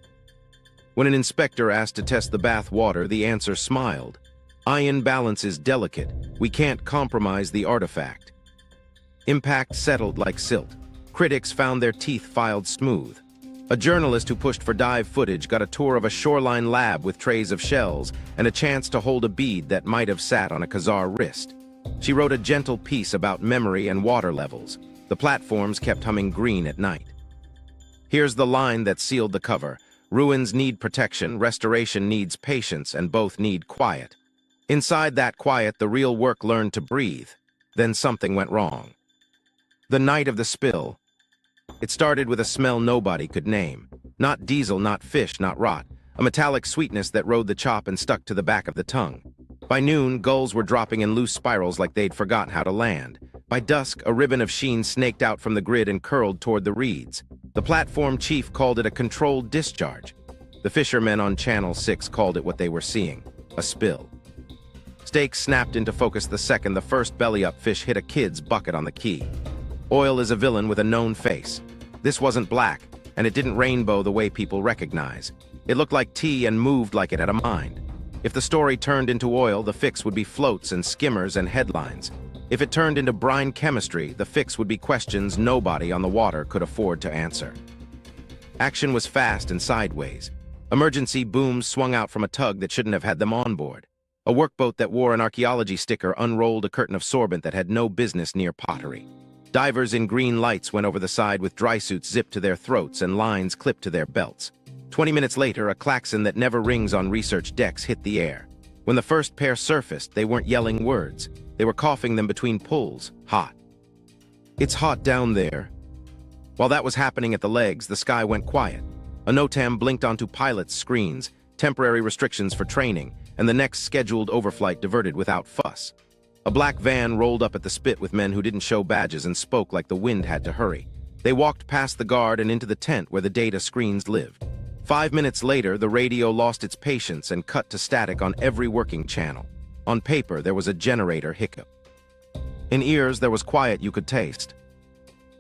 When an inspector asked to test the bath water, the answer smiled. Ion balance is delicate. We can't compromise the artifact. Impact settled like silt. Critics found their teeth filed smooth. A journalist who pushed for dive footage got a tour of a shoreline lab with trays of shells and a chance to hold a bead that might have sat on a Khazar wrist. She wrote a gentle piece about memory and water levels. The platforms kept humming green at night. Here's the line that sealed the cover. Ruins need protection, restoration needs patience, and both need quiet. Inside that quiet, the real work learned to breathe. Then something went wrong. The night of the spill. It started with a smell nobody could name. Not diesel, not fish, not rot. A metallic sweetness that rode the chop and stuck to the back of the tongue. By noon, gulls were dropping in loose spirals like they'd forgotten how to land. By dusk, a ribbon of sheen snaked out from the grid and curled toward the reeds. The platform chief called it a controlled discharge. The fishermen on Channel 6 called it what they were seeing, a spill. Stakes snapped into focus the second the first belly-up fish hit a kid's bucket on the quay. Oil is a villain with a known face. This wasn't black, and it didn't rainbow the way people recognize. It looked like tea and moved like it had a mind. If the story turned into oil, the fix would be floats and skimmers and headlines. If it turned into brine chemistry, the fix would be questions nobody on the water could afford to answer. Action was fast and sideways. Emergency booms swung out from a tug that shouldn't have had them on board. A workboat that wore an archaeology sticker unrolled a curtain of sorbent that had no business near pottery. Divers in green lights went over the side with dry suits zipped to their throats and lines clipped to their belts. 20 minutes later, a klaxon that never rings on research decks hit the air. When the first pair surfaced, they weren't yelling words. They were coughing them between pulls. Hot. It's hot down there. While that was happening at the legs, the sky went quiet. A NOTAM blinked onto pilots' screens, temporary restrictions for training, and the next scheduled overflight diverted without fuss. A black van rolled up at the spit with men who didn't show badges and spoke like the wind had to hurry. They walked past the guard and into the tent where the data screens lived. 5 minutes later, the radio lost its patience and cut to static on every working channel. On paper, there was a generator hiccup. In ears, there was quiet you could taste.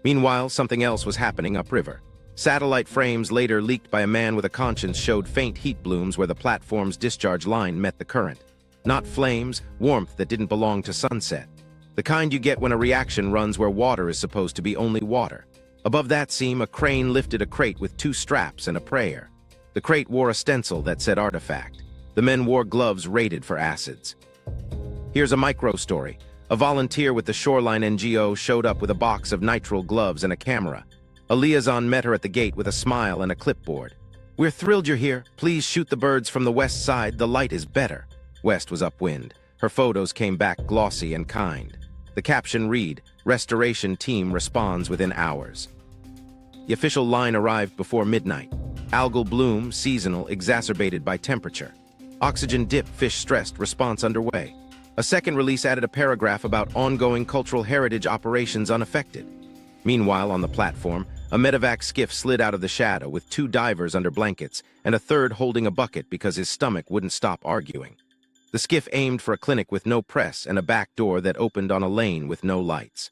Meanwhile, something else was happening upriver. Satellite frames later leaked by a man with a conscience showed faint heat blooms where the platform's discharge line met the current. Not flames, warmth that didn't belong to sunset. The kind you get when a reaction runs where water is supposed to be only water. Above that seam, a crane lifted a crate with 2 straps and a prayer. The crate wore a stencil that said artifact. The men wore gloves rated for acids. Here's a micro story. A volunteer with the Shoreline NGO showed up with a box of nitrile gloves and a camera. A liaison met her at the gate with a smile and a clipboard. "We're thrilled you're here. Please shoot the birds from the west side. The light is better." West was upwind. Her photos came back glossy and kind. The caption read, "Restoration team responds within hours." The official line arrived before midnight. Algal bloom, seasonal, exacerbated by temperature. Oxygen dip, fish stressed, response underway. A second release added a paragraph about ongoing cultural heritage operations unaffected. Meanwhile, on the platform, a medevac skiff slid out of the shadow with 2 divers under blankets and a third holding a bucket because his stomach wouldn't stop arguing. The skiff aimed for a clinic with no press and a back door that opened on a lane with no lights.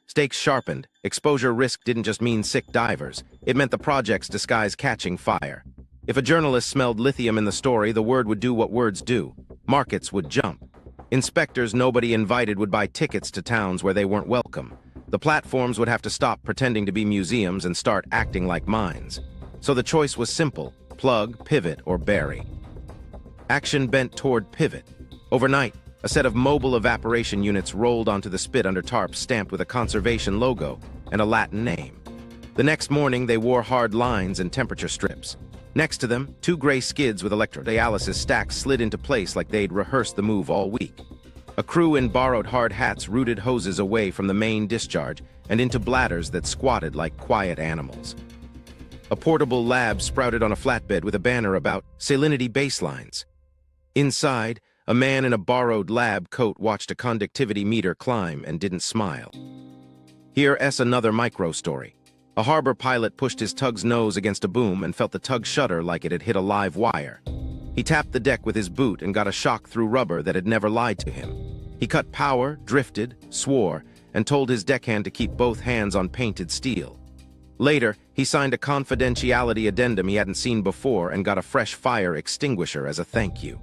Stakes sharpened. Exposure risk didn't just mean sick divers. It meant the project's disguise catching fire. If a journalist smelled lithium in the story, the word would do what words do. Markets would jump. Inspectors nobody invited would buy tickets to towns where they weren't welcome. The platforms would have to stop pretending to be museums and start acting like mines. So the choice was simple: plug, pivot, or bury. Action bent toward pivot. Overnight, a set of mobile evaporation units rolled onto the spit under tarps stamped with a conservation logo and a Latin name. The next morning, they wore hard lines and temperature strips. Next to them, 2 gray skids with electrodialysis stacks slid into place like they'd rehearsed the move all week. A crew in borrowed hard hats rooted hoses away from the main discharge and into bladders that squatted like quiet animals. A portable lab sprouted on a flatbed with a banner about salinity baselines. Inside, a man in a borrowed lab coat watched a conductivity meter climb and didn't smile. Here's another micro story. A harbor pilot pushed his tug's nose against a boom and felt the tug shudder like it had hit a live wire. He tapped the deck with his boot and got a shock through rubber that had never lied to him. He cut power, drifted, swore, and told his deckhand to keep both hands on painted steel. Later, he signed a confidentiality addendum he hadn't seen before and got a fresh fire extinguisher as a thank you.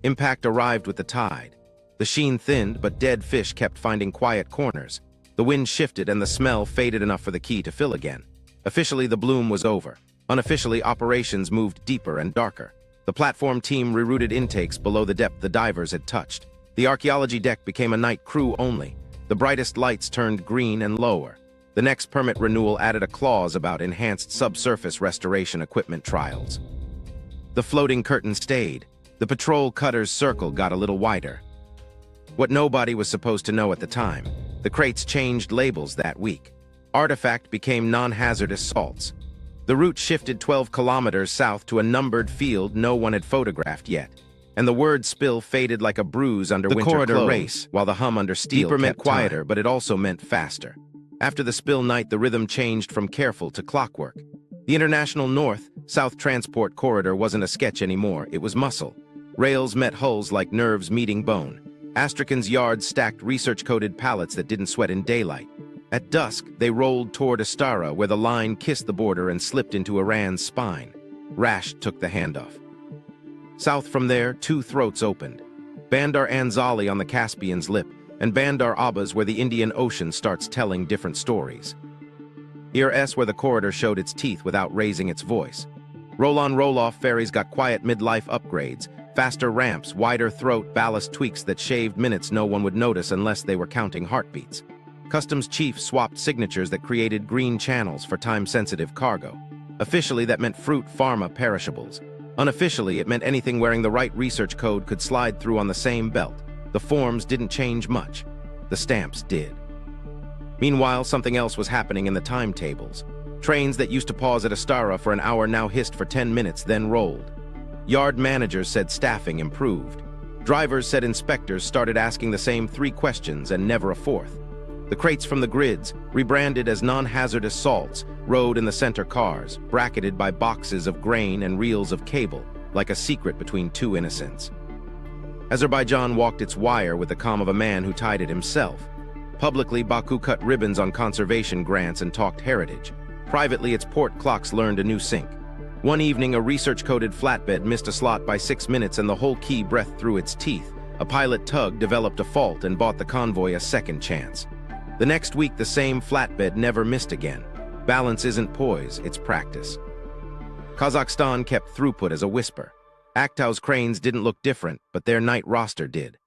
Impact arrived with the tide. The sheen thinned, but dead fish kept finding quiet corners. The wind shifted and the smell faded enough for the key to fill again. Officially, the bloom was over. Unofficially, operations moved deeper and darker. The platform team rerouted intakes below the depth the divers had touched. The archaeology deck became a night crew only. The brightest lights turned green and lower. The next permit renewal added a clause about enhanced subsurface restoration equipment trials. The floating curtain stayed. The patrol cutter's circle got a little wider. What nobody was supposed to know at the time: the crates changed labels that week. Artifact became non-hazardous salts. The route shifted 12 kilometers south to a numbered field no one had photographed yet, and the word spill faded like a bruise under winter clothes. The corridor race, while the hum under steel deeper meant quieter, but it also meant faster. After the spill night, the rhythm changed from careful to clockwork. The International North-South Transport Corridor wasn't a sketch anymore, it was muscle. Rails met hulls like nerves meeting bone. Astrakhan's yards stacked research-coded pallets that didn't sweat in daylight. At dusk, they rolled toward Astara, where the line kissed the border and slipped into Iran's spine. Rash took the handoff. South from there, 2 throats opened. Bandar Anzali on the Caspian's lip, and Bandar Abbas where the Indian Ocean starts telling different stories. Here's where the corridor showed its teeth without raising its voice. Roll-on, roll-off ferries got quiet midlife upgrades, faster ramps, wider throat, ballast tweaks that shaved minutes no one would notice unless they were counting heartbeats. Customs chief swapped signatures that created green channels for time-sensitive cargo. Officially, that meant fruit, pharma, perishables. Unofficially, it meant anything wearing the right research code could slide through on the same belt. The forms didn't change much. The stamps did. Meanwhile, something else was happening in the timetables. Trains that used to pause at Astara for an hour now hissed for 10 minutes, then rolled. Yard managers said staffing improved. Drivers said inspectors started asking the same 3 questions and never a 4th. The crates from the grids, rebranded as non-hazardous salts, rode in the center cars, bracketed by boxes of grain and reels of cable, like a secret between 2 innocents. Azerbaijan walked its wire with the calm of a man who tied it himself. Publicly, Baku cut ribbons on conservation grants and talked heritage. Privately, its port clocks learned a new sync. One evening, a research-coded flatbed missed a slot by 6 minutes and the whole key breathed through its teeth. A pilot tug developed a fault and bought the convoy a second chance. The next week, the same flatbed never missed again. Balance isn't poise, it's practice. Kazakhstan kept throughput as a whisper. Aktau's cranes didn't look different, but their night roster did.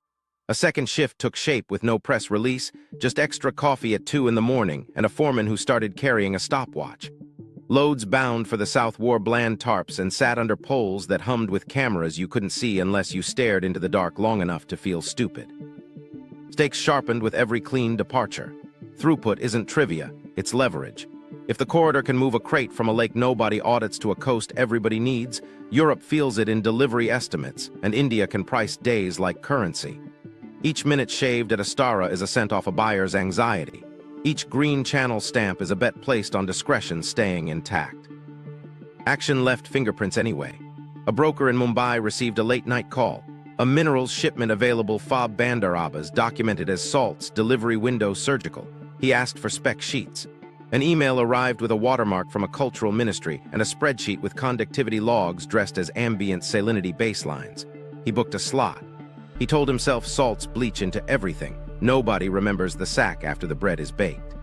A second shift took shape with no press release, just extra coffee at 2 in the morning and a foreman who started carrying a stopwatch. Loads bound for the south wore bland tarps and sat under poles that hummed with cameras you couldn't see unless you stared into the dark long enough to feel stupid. Stakes sharpened with every clean departure. Throughput isn't trivia, it's leverage. If the corridor can move a crate from a lake nobody audits to a coast everybody needs, Europe feels it in delivery estimates, and India can price days like currency. Each minute shaved at Astara is a cent off a buyer's anxiety. Each green channel stamp is a bet placed on discretion staying intact. Action left fingerprints anyway. A broker in Mumbai received a late-night call. A minerals shipment available fob Bandar Abbas documented as salts, delivery window surgical. He asked for spec sheets. An email arrived with a watermark from a cultural ministry and a spreadsheet with conductivity logs dressed as ambient salinity baselines. He booked a slot. He told himself salts bleach into everything. Nobody remembers the sack after the bread is baked.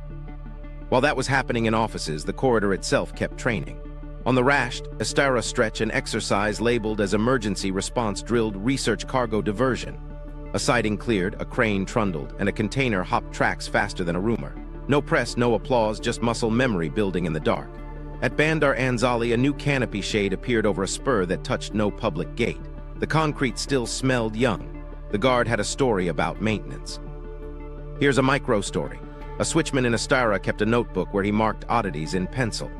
While that was happening in offices, the corridor itself kept training. On the Rasht, Astara stretch an exercise labeled as emergency response drilled research cargo diversion. A siding cleared, a crane trundled, and a container hopped tracks faster than a rumor. No press, no applause, just muscle memory building in the dark. At Bandar Anzali, a new canopy shade appeared over a spur that touched no public gate. The concrete still smelled young. The guard had a story about maintenance. Here's a micro story. A switchman in Astara kept a notebook where he marked oddities in pencil.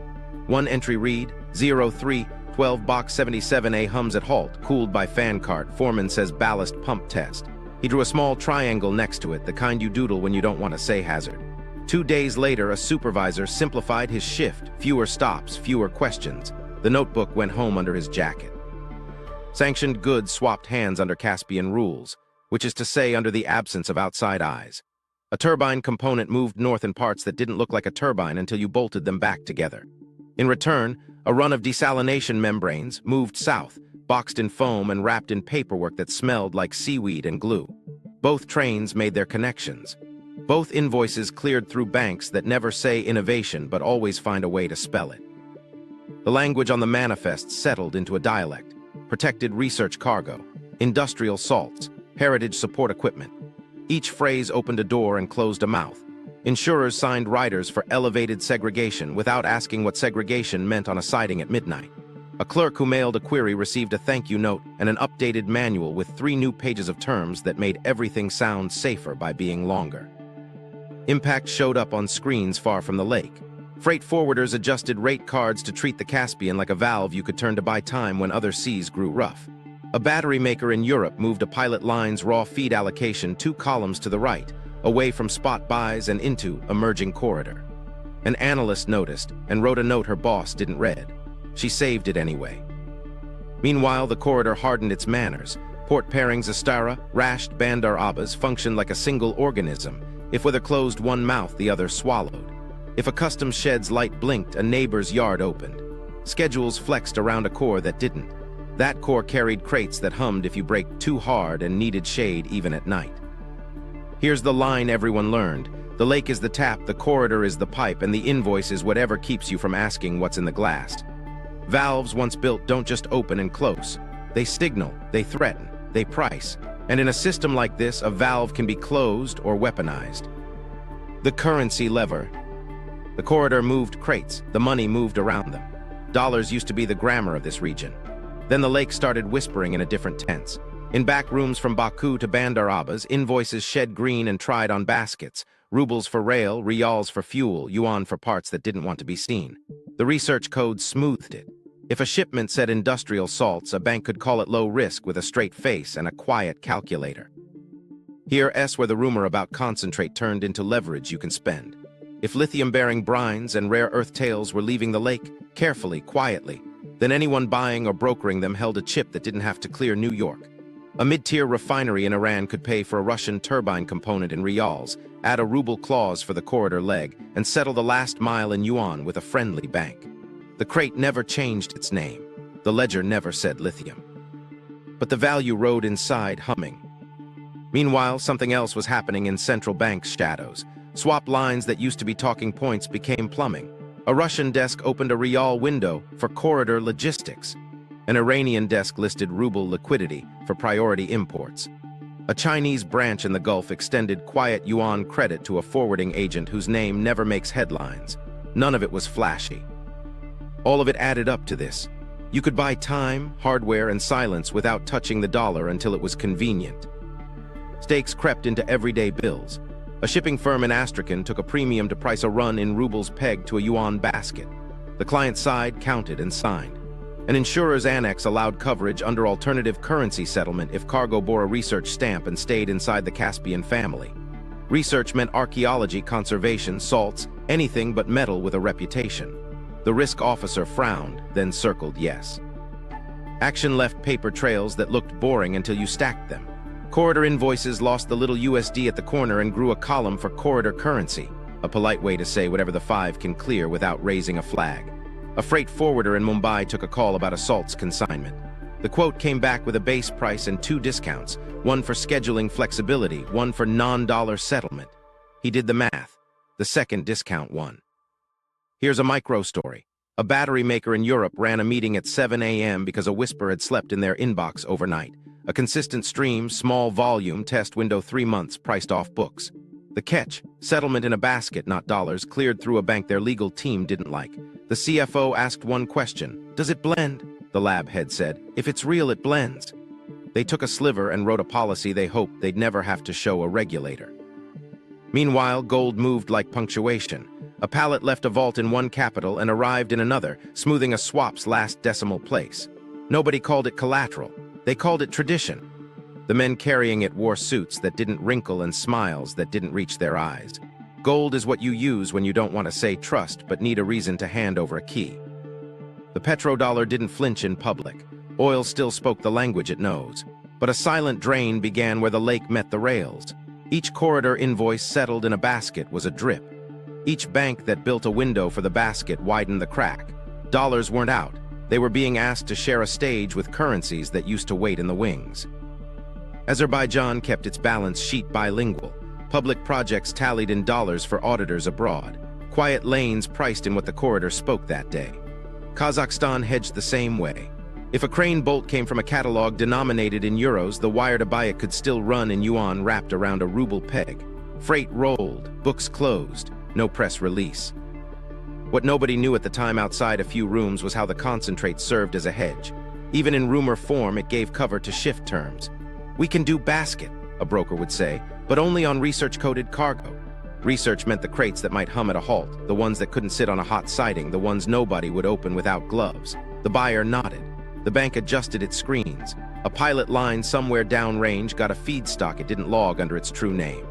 One entry read, 03, 12 box 77A hums at halt, cooled by fan cart, foreman says ballast pump test. He drew a small triangle next to it, the kind you doodle when you don't want to say hazard. 2 days later, a supervisor simplified his shift, fewer stops, fewer questions. The notebook went home under his jacket. Sanctioned goods swapped hands under Caspian rules, which is to say under the absence of outside eyes. A turbine component moved north in parts that didn't look like a turbine until you bolted them back together. In return, a run of desalination membranes moved south, boxed in foam and wrapped in paperwork that smelled like seaweed and glue. Both trains made their connections. Both invoices cleared through banks that never say innovation but always find a way to spell it. The language on the manifest settled into a dialect. Protected research cargo, industrial salts, heritage support equipment. Each phrase opened a door and closed a mouth. Insurers signed riders for elevated segregation without asking what segregation meant on a siding at midnight. A clerk who mailed a query received a thank you note and an updated manual with 3 new pages of terms that made everything sound safer by being longer. Impact showed up on screens far from the lake. Freight forwarders adjusted rate cards to treat the Caspian like a valve you could turn to buy time when other seas grew rough. A battery maker in Europe moved a pilot line's raw feed allocation 2 columns to the right, away from spot buys and into emerging corridor. An analyst noticed and wrote a note her boss didn't read. She saved it anyway. Meanwhile, the corridor hardened its manners. Port pairings Astara, Rasht, Bandar Abbas functioned like a single organism. If with a closed one mouth, the other swallowed. If a customs shed's light blinked, a neighbor's yard opened. Schedules flexed around a core that didn't. That core carried crates that hummed if you braked too hard and needed shade even at night. Here's the line everyone learned. The lake is the tap, the corridor is the pipe, and the invoice is whatever keeps you from asking what's in the glass. Valves once built don't just open and close. They signal, they threaten, they price. And in a system like this, a valve can be closed or weaponized. The currency lever. The corridor moved crates, the money moved around them. Dollars used to be the grammar of this region. Then the lake started whispering in a different tense. In back rooms from Baku to Bandar Abbas, invoices shed green and tried on baskets. Rubles for rail, Rials for fuel, Yuan for parts that didn't want to be seen. The research code smoothed it. If a shipment said industrial salts, a bank could call it low risk with a straight face and a quiet calculator. Here, where the rumor about concentrate turned into leverage you can spend. If lithium-bearing brines and rare earth tails were leaving the lake, carefully, quietly, then anyone buying or brokering them held a chip that didn't have to clear New York. A mid-tier refinery in Iran could pay for a Russian turbine component in Rials, add a ruble clause for the corridor leg, and settle the last mile in Yuan with a friendly bank. The crate never changed its name. The ledger never said lithium. But the value rode inside, humming. Meanwhile, something else was happening in central bank's shadows. Swap lines that used to be talking points became plumbing. A Russian desk opened a Rial window for corridor logistics. An Iranian desk listed ruble liquidity for priority imports. A Chinese branch in the Gulf extended quiet Yuan credit to a forwarding agent whose name never makes headlines. None of it was flashy. All of it added up to this. You could buy time, hardware, and silence without touching the dollar until it was convenient. Stakes crept into everyday bills. A shipping firm in Astrakhan took a premium to price a run in Rubles pegged to a Yuan basket. The client side counted and signed. An insurer's annex allowed coverage under alternative currency settlement if cargo bore a research stamp and stayed inside the Caspian family. Research meant archaeology, conservation, salts, anything but metal with a reputation. The risk officer frowned, then circled yes. Action left paper trails that looked boring until you stacked them. Corridor invoices lost the little USD at the corner and grew a column for corridor currency, a polite way to say whatever the 5 can clear without raising a flag. A freight forwarder in Mumbai took a call about a salts consignment. The quote came back with a base price and 2 discounts, one for scheduling flexibility, one for non-dollar settlement. He did the math. The second discount won. Here's a micro story. A battery maker in Europe ran a meeting at 7 a.m. because a whisper had slept in their inbox overnight. A consistent stream, small volume, test window 3 months, priced off books. The catch, settlement in a basket, not dollars, cleared through a bank their legal team didn't like. The CFO asked one question, "Does it blend?" The lab head said, "If it's real, it blends." They took a sliver and wrote a policy they hoped they'd never have to show a regulator. Meanwhile, gold moved like punctuation. A pallet left a vault in one capital and arrived in another, smoothing a swap's last decimal place. Nobody called it collateral. They called it tradition. The men carrying it wore suits that didn't wrinkle and smiles that didn't reach their eyes. Gold is what you use when you don't want to say trust but need a reason to hand over a key. The petrodollar didn't flinch in public. Oil still spoke the language it knows. But a silent drain began where the lake met the rails. Each corridor invoice settled in a basket was a drip. Each bank that built a window for the basket widened the crack. Dollars weren't out. They were being asked to share a stage with currencies that used to wait in the wings. Azerbaijan kept its balance sheet bilingual. Public projects tallied in dollars for auditors abroad. Quiet lanes priced in what the corridor spoke that day. Kazakhstan hedged the same way. If a crane bolt came from a catalog denominated in euros, the wire to buy it could still run in yuan wrapped around a ruble peg. Freight rolled, books closed, no press release. What nobody knew at the time outside a few rooms was how the concentrate served as a hedge. Even in rumor form, it gave cover to shift terms. "We can do basket," a broker would say, but only on research-coded cargo. Research meant the crates that might hum at a halt, the ones that couldn't sit on a hot siding, the ones nobody would open without gloves. The buyer nodded. The bank adjusted its screens. A pilot line somewhere downrange got a feedstock it didn't log under its true name.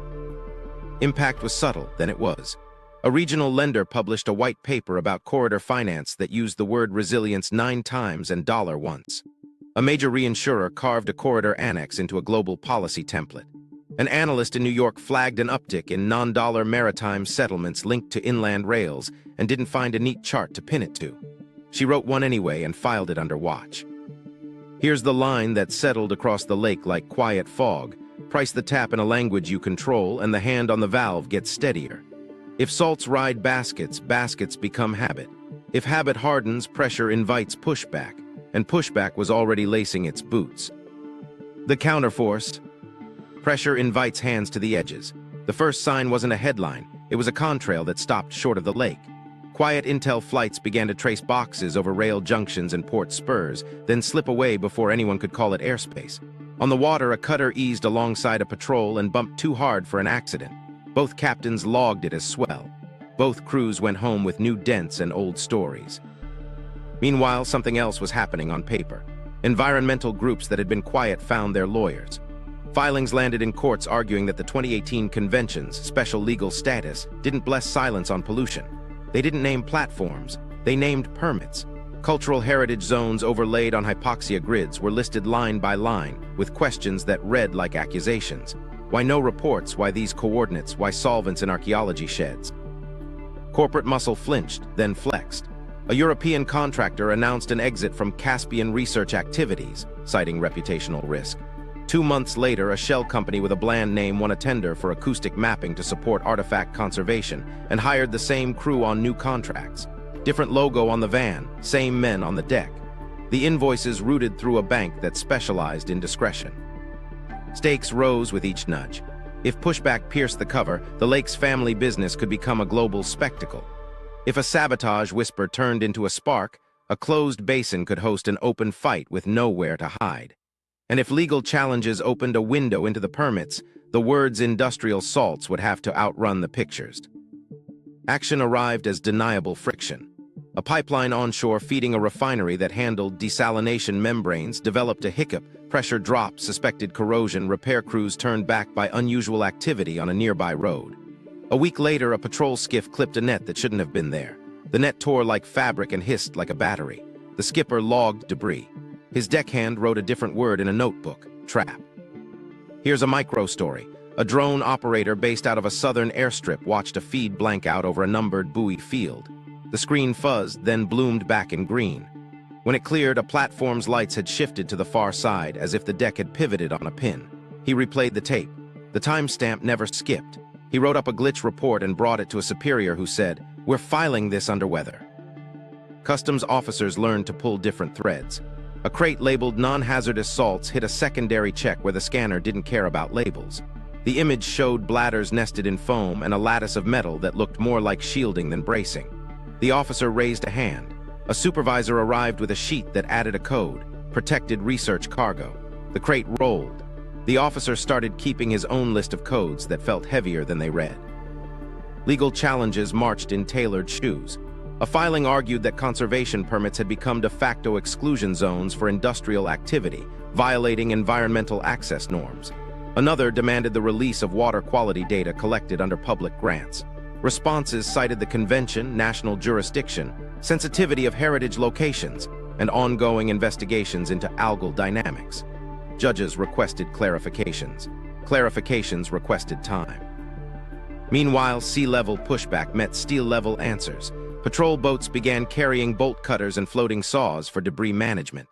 Impact was subtle, then it was. A regional lender published a white paper about corridor finance that used the word resilience 9 times and dollar once. A major reinsurer carved a corridor annex into a global policy template. An analyst in New York flagged an uptick in non-dollar maritime settlements linked to inland rails and didn't find a neat chart to pin it to. She wrote one anyway and filed it under watch. Here's the line that settled across the lake like quiet fog. Price the tap in a language you control and the hand on the valve gets steadier. If salts ride baskets, baskets become habit. If habit hardens, pressure invites pushback, and pushback was already lacing its boots. The counterforce. Pressure invites hands to the edges. The first sign wasn't a headline, it was a contrail that stopped short of the lake. Quiet intel flights began to trace boxes over rail junctions and port spurs, then slip away before anyone could call it airspace. On the water, a cutter eased alongside a patrol and bumped too hard for an accident. Both captains logged it as swell. Both crews went home with new dents and old stories. Meanwhile, something else was happening on paper. Environmental groups that had been quiet found their lawyers. Filings landed in courts arguing that the 2018 convention's special legal status didn't bless silence on pollution. They didn't name platforms, they named permits. Cultural heritage zones overlaid on hypoxia grids were listed line by line, with questions that read like accusations. Why no reports? Why these coordinates? Why solvents in archaeology sheds? Corporate muscle flinched, then flexed. A European contractor announced an exit from Caspian research activities, citing reputational risk. 2 months later, a shell company with a bland name won a tender for acoustic mapping to support artifact conservation and hired the same crew on new contracts. Different logo on the van, same men on the deck. The invoices routed through a bank that specialized in discretion. Stakes rose with each nudge. If pushback pierced the cover, the lake's family business could become a global spectacle. If a sabotage whisper turned into a spark, a closed basin could host an open fight with nowhere to hide. And if legal challenges opened a window into the permits, The words industrial salts would have to outrun the pictures. Action arrived as deniable friction. A pipeline onshore feeding a refinery that handled desalination membranes developed a hiccup, pressure dropped, suspected corrosion, repair crews turned back by unusual activity on a nearby road. A week later, a patrol skiff clipped a net that shouldn't have been there. The net tore like fabric and hissed like a battery. The skipper logged debris. His deckhand wrote a different word in a notebook: trap. Here's a micro-story. A drone operator based out of a southern airstrip watched a feed blank out over a numbered buoy field. The screen fuzzed, then bloomed back in green. When it cleared, a platform's lights had shifted to the far side, as if the deck had pivoted on a pin. He replayed the tape. The timestamp never skipped. He wrote up a glitch report and brought it to a superior who said, "We're filing this under weather." Customs officers learned to pull different threads. A crate labeled non-hazardous salts hit a secondary check where the scanner didn't care about labels. The image showed bladders nested in foam and a lattice of metal that looked more like shielding than bracing. The officer raised a hand. A supervisor arrived with a sheet that added a code: protected research cargo. The crate rolled. The officer started keeping his own list of codes that felt heavier than they read. Legal challenges marched in tailored shoes. A filing argued that conservation permits had become de facto exclusion zones for industrial activity, violating environmental access norms. Another demanded the release of water quality data collected under public grants. Responses cited the convention, national jurisdiction, sensitivity of heritage locations, and ongoing investigations into algal dynamics. Judges requested clarifications. Clarifications requested time. Meanwhile, sea-level pushback met steel-level answers. Patrol boats began carrying bolt cutters and floating saws for debris management.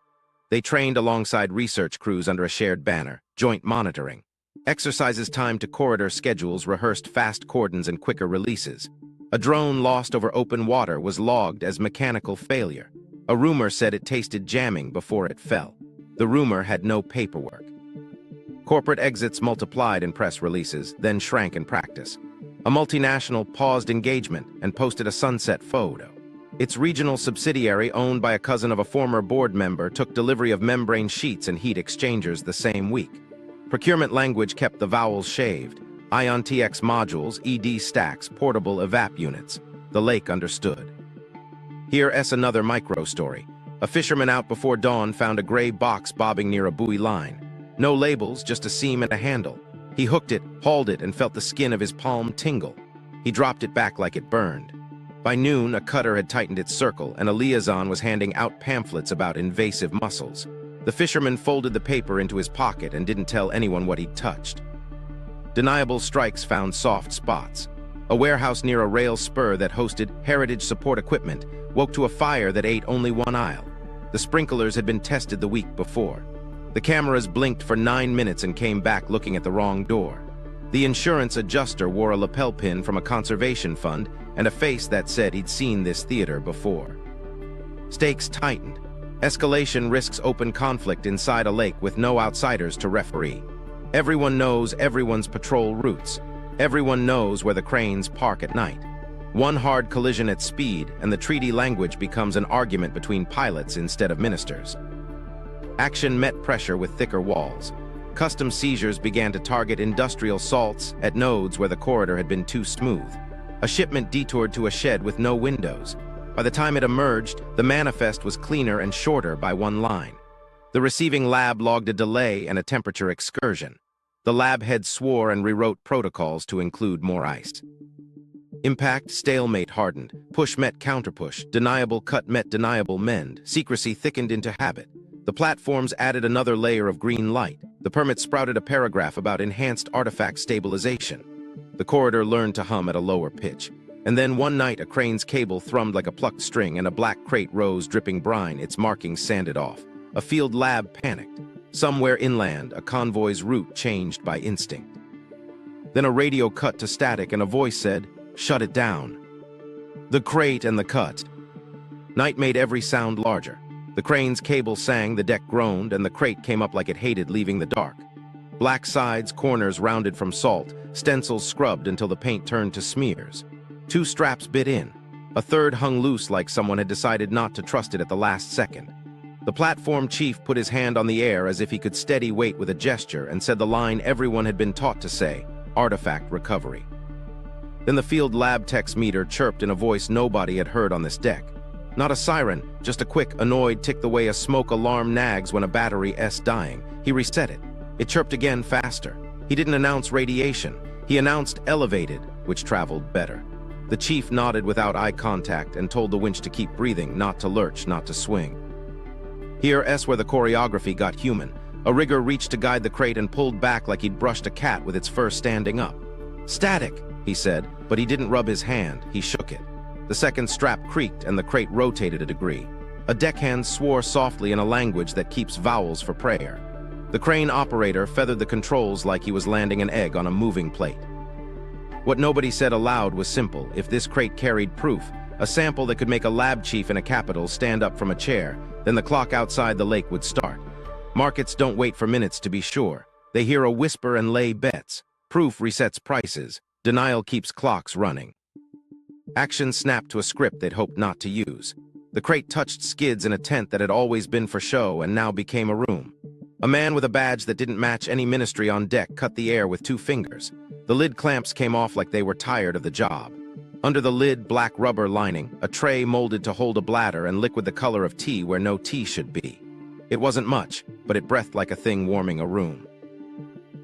They trained alongside research crews under a shared banner: joint monitoring. Exercises timed to corridor schedules rehearsed fast cordons and quicker releases. A drone lost over open water was logged as mechanical failure. A rumor said it tasted jamming before it fell. The rumor had no paperwork. Corporate exits multiplied in press releases, then shrank in practice. A multinational paused engagement and posted a sunset photo. Its regional subsidiary, owned by a cousin of a former board member, took delivery of membrane sheets and heat exchangers the same week. Procurement language kept the vowels shaved. INTX modules, ED stacks, portable evap units. The lake understood. Here's another micro-story. A fisherman out before dawn found a gray box bobbing near a buoy line. No labels, just a seam and a handle. He hooked it, hauled it, and felt the skin of his palm tingle. He dropped it back like it burned. By noon, a cutter had tightened its circle, and a liaison was handing out pamphlets about invasive mussels. The fisherman folded the paper into his pocket and didn't tell anyone what he'd touched. Deniable strikes found soft spots. A warehouse near a rail spur that hosted heritage support equipment woke to a fire that ate only one aisle. The sprinklers had been tested the week before. The cameras blinked for 9 minutes and came back looking at the wrong door. The insurance adjuster wore a lapel pin from a conservation fund and a face that said he'd seen this theater before. Stakes tightened. Escalation risks open conflict inside a lake with no outsiders to referee. Everyone knows everyone's patrol routes. Everyone knows where the cranes park at night. One hard collision at speed, and the treaty language becomes an argument between pilots instead of ministers. Action met pressure with thicker walls. Custom seizures began to target industrial salts at nodes where the corridor had been too smooth. A shipment detoured to a shed with no windows. By the time it emerged, the manifest was cleaner and shorter by one line. The receiving lab logged a delay and a temperature excursion. The lab head swore and rewrote protocols to include more ice. Impact, stalemate hardened. Push met counterpush. Deniable cut met deniable mend. Secrecy thickened into habit. The platforms added another layer of green light. The permit sprouted a paragraph about enhanced artifact stabilization. The corridor learned to hum at a lower pitch. And then one night a crane's cable thrummed like a plucked string and a black crate rose dripping brine, its markings sanded off. A field lab panicked. Somewhere inland, a convoy's route changed by instinct. Then a radio cut to static and a voice said, "Shut it down." The crate and the cut. Night made every sound larger. The crane's cable sang, the deck groaned, and the crate came up like it hated leaving the dark. Black sides, corners rounded from salt, stencils scrubbed until the paint turned to smears. 2 straps bit in. A third hung loose like someone had decided not to trust it at the last second. The platform chief put his hand on the air as if he could steady weight with a gesture and said the line everyone had been taught to say, "Artifact recovery." Then the field lab tech's meter chirped in a voice nobody had heard on this deck. Not a siren, just a quick, annoyed tick the way a smoke alarm nags when a battery is dying. He reset it. It chirped again faster. He didn't announce radiation. He announced elevated, which traveled better. The chief nodded without eye contact and told the winch to keep breathing, not to lurch, not to swing. Here's where the choreography got human. A rigger reached to guide the crate and pulled back like he'd brushed a cat with its fur standing up. "Static," he said, but he didn't rub his hand, he shook it. The second strap creaked and the crate rotated a degree. A deckhand swore softly in a language that keeps vowels for prayer. The crane operator feathered the controls like he was landing an egg on a moving plate. What nobody said aloud was simple. If this crate carried proof, a sample that could make a lab chief in a capital stand up from a chair, then the clock outside the lake would start. Markets don't wait for minutes to be sure. They hear a whisper and lay bets. Proof resets prices. Denial keeps clocks running. Action snapped to a script they'd hoped not to use. The crate touched skids in a tent that had always been for show and now became a room. A man with a badge that didn't match any ministry on deck cut the air with 2 fingers. The lid clamps came off like they were tired of the job. Under the lid, black rubber lining, a tray molded to hold a bladder and liquid the color of tea where no tea should be. It wasn't much, but it breathed like a thing warming a room.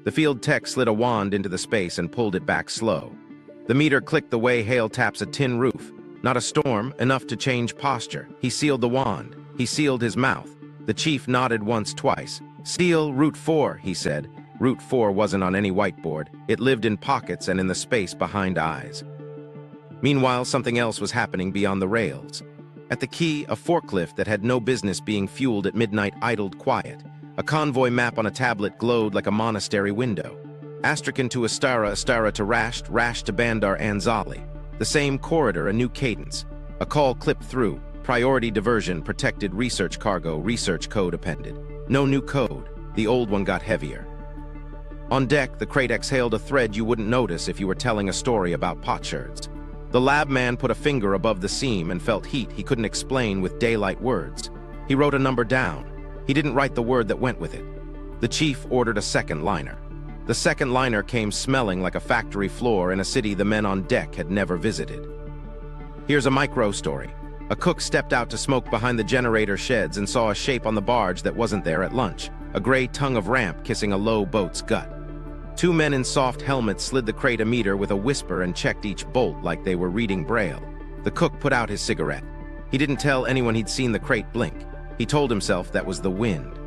The field tech slid a wand into the space and pulled it back slow. The meter clicked the way hail taps a tin roof. Not a storm, enough to change posture. He sealed the wand. He sealed his mouth. The chief nodded once, twice. "Seal Route 4, he said. Route 4 wasn't on any whiteboard. It lived in pockets and in the space behind eyes. Meanwhile, something else was happening beyond the rails. At the quay, a forklift that had no business being fueled at midnight idled quiet. A convoy map on a tablet glowed like a monastery window. Astrakhan to Astara, Astara to Rasht, Rasht to Bandar Anzali. The same corridor, a new cadence. A call clipped through. Priority diversion, protected research cargo, research code appended. No new code. The old one got heavier. On deck, the crate exhaled a thread you wouldn't notice if you were telling a story about potsherds. The lab man put a finger above the seam and felt heat he couldn't explain with daylight words. He wrote a number down. He didn't write the word that went with it. The chief ordered a second liner. The second liner came smelling like a factory floor in a city the men on deck had never visited. Here's a micro story. A cook stepped out to smoke behind the generator sheds and saw a shape on the barge that wasn't there at lunch. A gray tongue of ramp kissing a low boat's gut. 2 men in soft helmets slid the crate a meter with a whisper and checked each bolt like they were reading Braille. The cook put out his cigarette. He didn't tell anyone he'd seen the crate blink. He told himself that was the wind.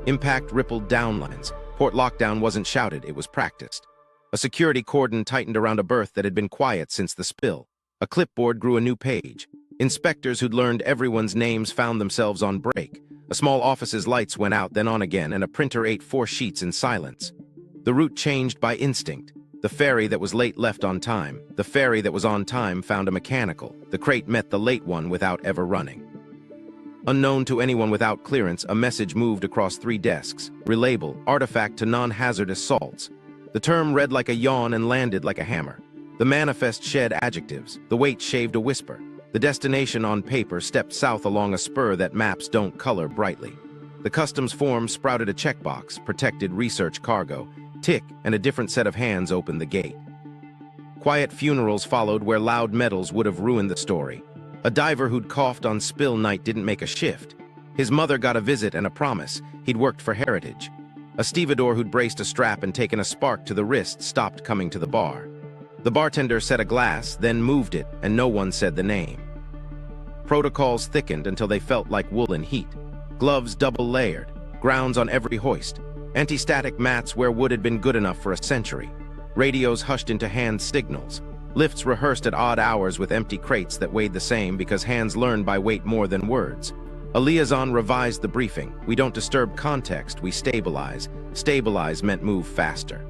Impact rippled downlines. Port lockdown wasn't shouted, it was practiced. A security cordon tightened around a berth that had been quiet since the spill. A clipboard grew a new page. Inspectors who'd learned everyone's names found themselves on break. A small office's lights went out, then on again, and a printer ate 4 sheets in silence. The route changed by instinct. The ferry that was late left on time. The ferry that was on time found a mechanical. The crate met the late one without ever running. Unknown to anyone without clearance, a message moved across 3 desks. Relabel, artifact to non-hazardous salts. The term read like a yawn and landed like a hammer. The manifest shed adjectives. The weight shaved a whisper. The destination on paper stepped south along a spur that maps don't color brightly. The customs form sprouted a checkbox, protected research cargo. Tick, and a different set of hands opened the gate. Quiet funerals followed where loud medals would have ruined the story. A diver who'd coughed on spill night didn't make a shift. His mother got a visit and a promise. He'd worked for Heritage. A stevedore who'd braced a strap and taken a spark to the wrist stopped coming to the bar. The bartender set a glass, then moved it, and no one said the name. Protocols thickened until they felt like woolen heat. Gloves double-layered, grounds on every hoist. Anti-static mats where wood had been good enough for a century. Radios hushed into hand signals. Lifts rehearsed at odd hours with empty crates that weighed the same because hands learn by weight more than words. A liaison revised the briefing. We don't disturb context, we stabilize. Stabilize meant move faster.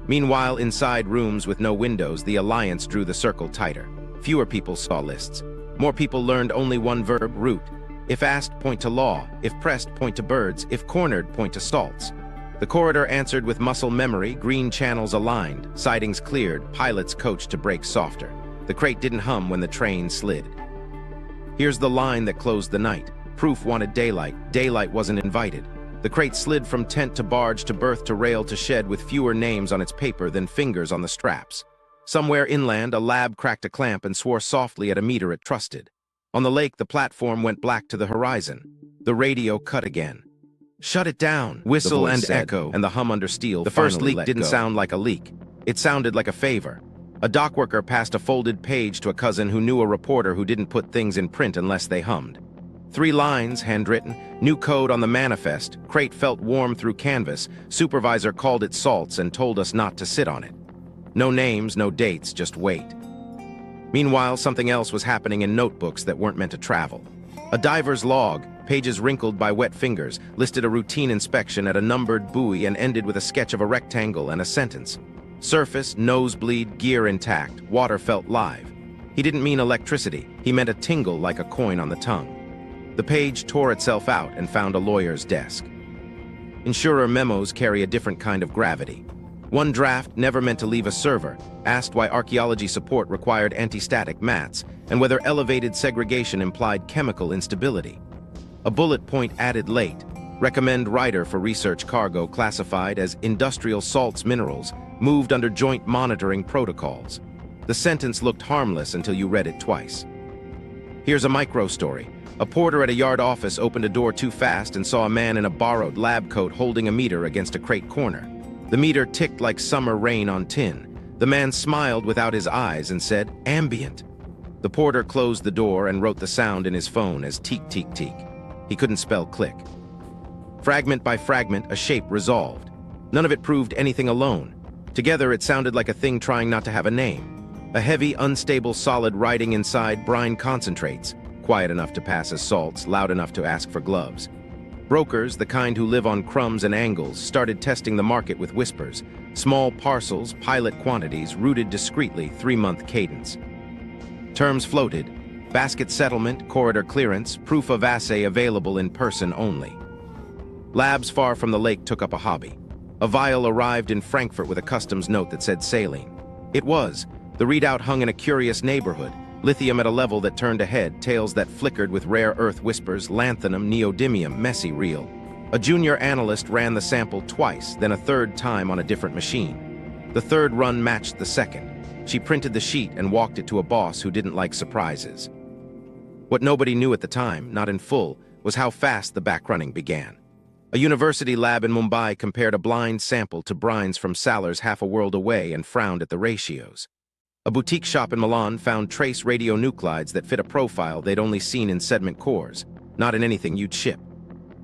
Meanwhile, inside rooms with no windows, the Alliance drew the circle tighter. Fewer people saw lists. More people learned only one verb, route. If asked, point to law. If pressed, point to birds. If cornered, point to salts. The corridor answered with muscle memory, green channels aligned, sidings cleared, pilots coached to brake softer. The crate didn't hum when the train slid. Here's the line that closed the night. Proof wanted daylight. Daylight wasn't invited. The crate slid from tent to barge to berth to rail to shed with fewer names on its paper than fingers on the straps. Somewhere inland, a lab cracked a clamp and swore softly at a meter it trusted. On the lake, the platform went black to the horizon. The radio cut again. "Shut it down," whistle and echo, and the hum under steel. The first leak didn't sound like a leak. It sounded like a favor. A dockworker passed a folded page to a cousin who knew a reporter who didn't put things in print unless they hummed. 3 lines, handwritten, new code on the manifest. Crate felt warm through canvas. Supervisor called it salts and told us not to sit on it. No names, no dates, just wait. Meanwhile, something else was happening in notebooks that weren't meant to travel. A diver's log, pages wrinkled by wet fingers, listed a routine inspection at a numbered buoy and ended with a sketch of a rectangle and a sentence. Surface, nosebleed, gear intact, water felt live. He didn't mean electricity, he meant a tingle like a coin on the tongue. The page tore itself out and found a lawyer's desk. Insurer memos carry a different kind of gravity. One draft, never meant to leave a server, asked why archaeology support required anti-static mats and whether elevated segregation implied chemical instability. A bullet point added late, recommend writer for research cargo classified as industrial salts minerals, moved under joint monitoring protocols. The sentence looked harmless until you read it twice. Here's a micro story. A porter at a yard office opened a door too fast and saw a man in a borrowed lab coat holding a meter against a crate corner. The meter ticked like summer rain on tin. The man smiled without his eyes and said, "Ambient." The porter closed the door and wrote the sound in his phone as teek, teek, teek. He couldn't spell click. Fragment by fragment, a shape resolved. None of it proved anything alone. Together, it sounded like a thing trying not to have a name. A heavy, unstable solid riding inside brine concentrates, quiet enough to pass as salts, loud enough to ask for gloves. Brokers, the kind who live on crumbs and angles, started testing the market with whispers. Small parcels, pilot quantities, routed discreetly, 3-month cadence. Terms floated. Basket settlement, corridor clearance, proof of assay available in person only. Labs far from the lake took up a hobby. A vial arrived in Frankfurt with a customs note that said saline. It was. The readout hung in a curious neighborhood. Lithium at a level that turned ahead, tails that flickered with rare earth whispers, lanthanum, neodymium, messy real. A junior analyst ran the sample twice, then a third time on a different machine. The third run matched the second. She printed the sheet and walked it to a boss who didn't like surprises. What nobody knew at the time, not in full, was how fast the backrunning began. A university lab in Mumbai compared a blind sample to brines from Salers half a world away and frowned at the ratios. A boutique shop in Milan found trace radionuclides that fit a profile they'd only seen in sediment cores, not in anything you'd ship.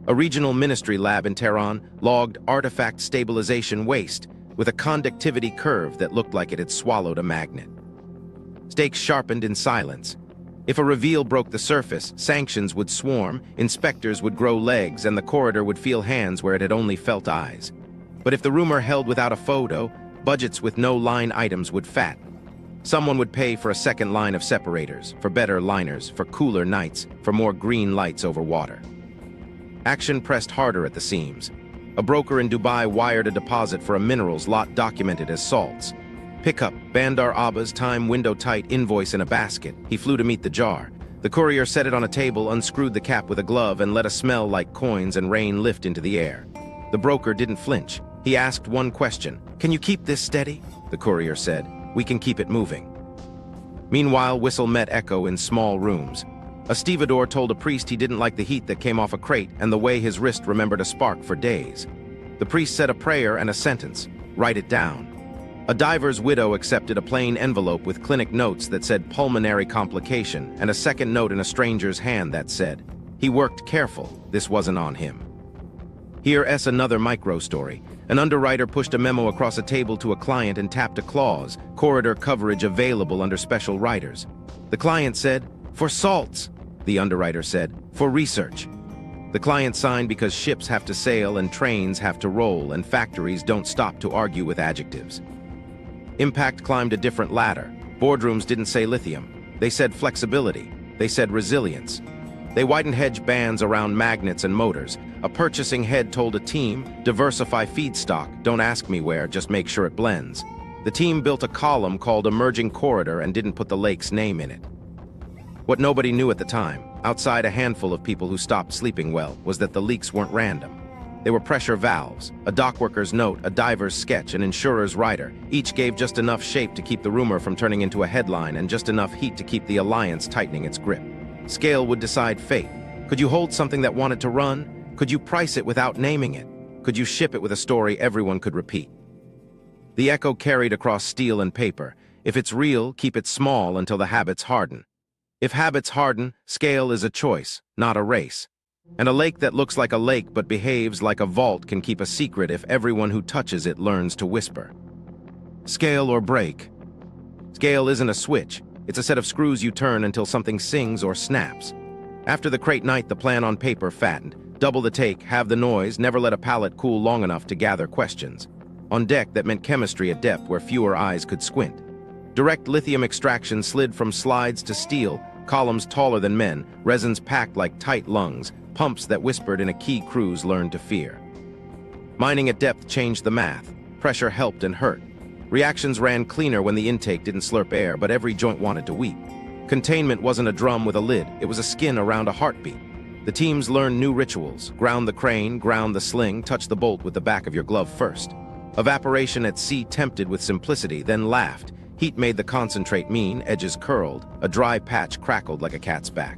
A regional ministry lab in Tehran logged artifact stabilization waste with a conductivity curve that looked like it had swallowed a magnet. Stakes sharpened in silence. If a reveal broke the surface, sanctions would swarm, inspectors would grow legs, and the corridor would feel hands where it had only felt eyes. But if the rumor held without a photo, budgets with no line items would fatten. Someone would pay for a second line of separators, for better liners, for cooler nights, for more green lights over water. Action pressed harder at the seams. A broker in Dubai wired a deposit for a minerals lot documented as salts. Pickup, Bandar Abba's time window-tight invoice in a basket. He flew to meet the jar. The courier set it on a table, unscrewed the cap with a glove, and let a smell like coins and rain lift into the air. The broker didn't flinch. He asked one question. "Can you keep this steady?" The courier said. "We can keep it moving." Meanwhile, whistle met echo in small rooms. A stevedore told a priest he didn't like the heat that came off a crate and the way his wrist remembered a spark for days. The priest said a prayer and a sentence. Write it down. A diver's widow accepted a plain envelope with clinic notes that said pulmonary complication and a second note in a stranger's hand that said, "He worked careful, this wasn't on him." Here's another micro story. An underwriter pushed a memo across a table to a client and tapped a clause, corridor coverage available under special writers. The client said, "For salts." The underwriter said, "For research." The client signed because ships have to sail and trains have to roll and factories don't stop to argue with adjectives. Impact climbed a different ladder. Boardrooms didn't say lithium. They said flexibility. They said resilience. They widened hedge bands around magnets and motors. A purchasing head told a team, diversify feedstock, don't ask me where, just make sure it blends. The team built a column called Emerging Corridor and didn't put the lake's name in it. What nobody knew at the time, outside a handful of people who stopped sleeping well, was that the leaks weren't random. They were pressure valves, a dockworker's note, a diver's sketch, an insurer's rider. Each gave just enough shape to keep the rumor from turning into a headline and just enough heat to keep the alliance tightening its grip. Scale would decide fate. Could you hold something that wanted to run? Could you price it without naming it? Could you ship it with a story everyone could repeat? The echo carried across steel and paper. If it's real, keep it small until the habits harden. If habits harden, scale is a choice, not a race. And a lake that looks like a lake but behaves like a vault can keep a secret if everyone who touches it learns to whisper. Scale or break. Scale isn't a switch. It's a set of screws you turn until something sings or snaps. After the crate night, the plan on paper fattened. Double the take, have the noise, never let a palate cool long enough to gather questions. On deck, that meant chemistry at depth where fewer eyes could squint. Direct lithium extraction slid from slides to steel, columns taller than men, resins packed like tight lungs, pumps that whispered in a key crews learned to fear. Mining at depth changed the math. Pressure helped and hurt. Reactions ran cleaner when the intake didn't slurp air, but every joint wanted to weep. Containment wasn't a drum with a lid, it was a skin around a heartbeat. The teams learned new rituals: ground the crane, ground the sling, touch the bolt with the back of your glove first. Evaporation at sea tempted with simplicity, then laughed. Heat made the concentrate mean, edges curled, a dry patch crackled like a cat's back.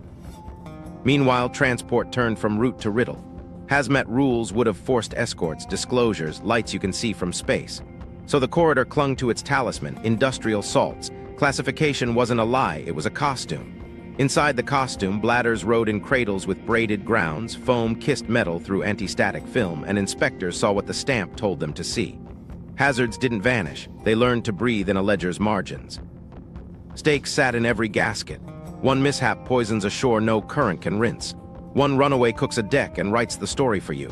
Meanwhile, transport turned from route to riddle. Hazmat rules would have forced escorts, disclosures, lights you can see from space. So the corridor clung to its talisman, industrial salts. Classification wasn't a lie, it was a costume. Inside the costume, bladders rode in cradles with braided grounds, foam kissed metal through anti-static film, and inspectors saw what the stamp told them to see. Hazards didn't vanish, they learned to breathe in a ledger's margins. Stakes sat in every gasket. One mishap poisons a shore no current can rinse. One runaway cooks a deck and writes the story for you.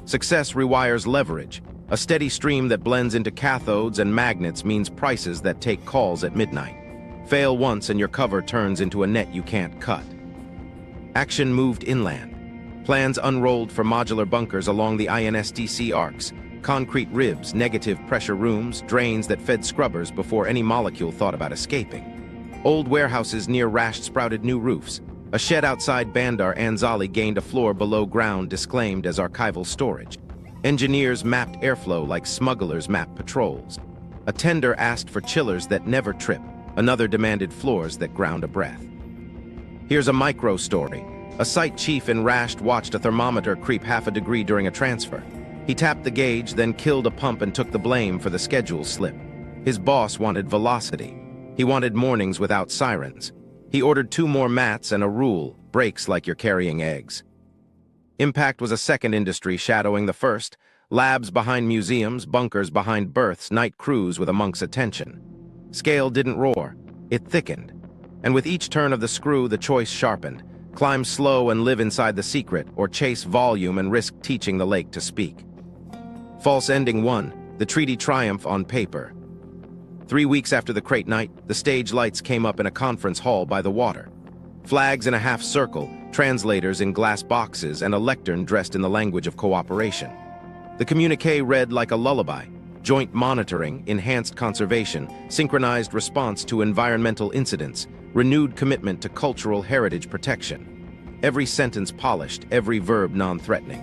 Success rewires leverage. A steady stream that blends into cathodes and magnets means prices that take calls at midnight. Fail once and your cover turns into a net you can't cut. Action moved inland. Plans unrolled for modular bunkers along the INSTC arcs. Concrete ribs, negative pressure rooms, drains that fed scrubbers before any molecule thought about escaping. Old warehouses near Rasht sprouted new roofs. A shed outside Bandar Anzali gained a floor below ground disclaimed as archival storage. Engineers mapped airflow like smugglers map patrols. A tender asked for chillers that never trip. Another demanded floors that ground a breath. Here's a micro story. A site chief in Rasht watched a thermometer creep half a degree during a transfer. He tapped the gauge, then killed a pump and took the blame for the schedule slip. His boss wanted velocity. He wanted mornings without sirens. He ordered 2 more mats and a rule: breaks like you're carrying eggs. Impact was a second industry shadowing the first. Labs behind museums, bunkers behind berths, night crews with a monk's attention. Scale didn't roar, it thickened. And with each turn of the screw, the choice sharpened. Climb slow and live inside the secret, or chase volume and risk teaching the lake to speak. False ending 1, the treaty triumph on paper. 3 weeks after the crate night, the stage lights came up in a conference hall by the water. Flags in a half circle, translators in glass boxes, and a lectern dressed in the language of cooperation. The communique read like a lullaby: joint monitoring, enhanced conservation, synchronized response to environmental incidents, renewed commitment to cultural heritage protection. Every sentence polished, every verb non-threatening.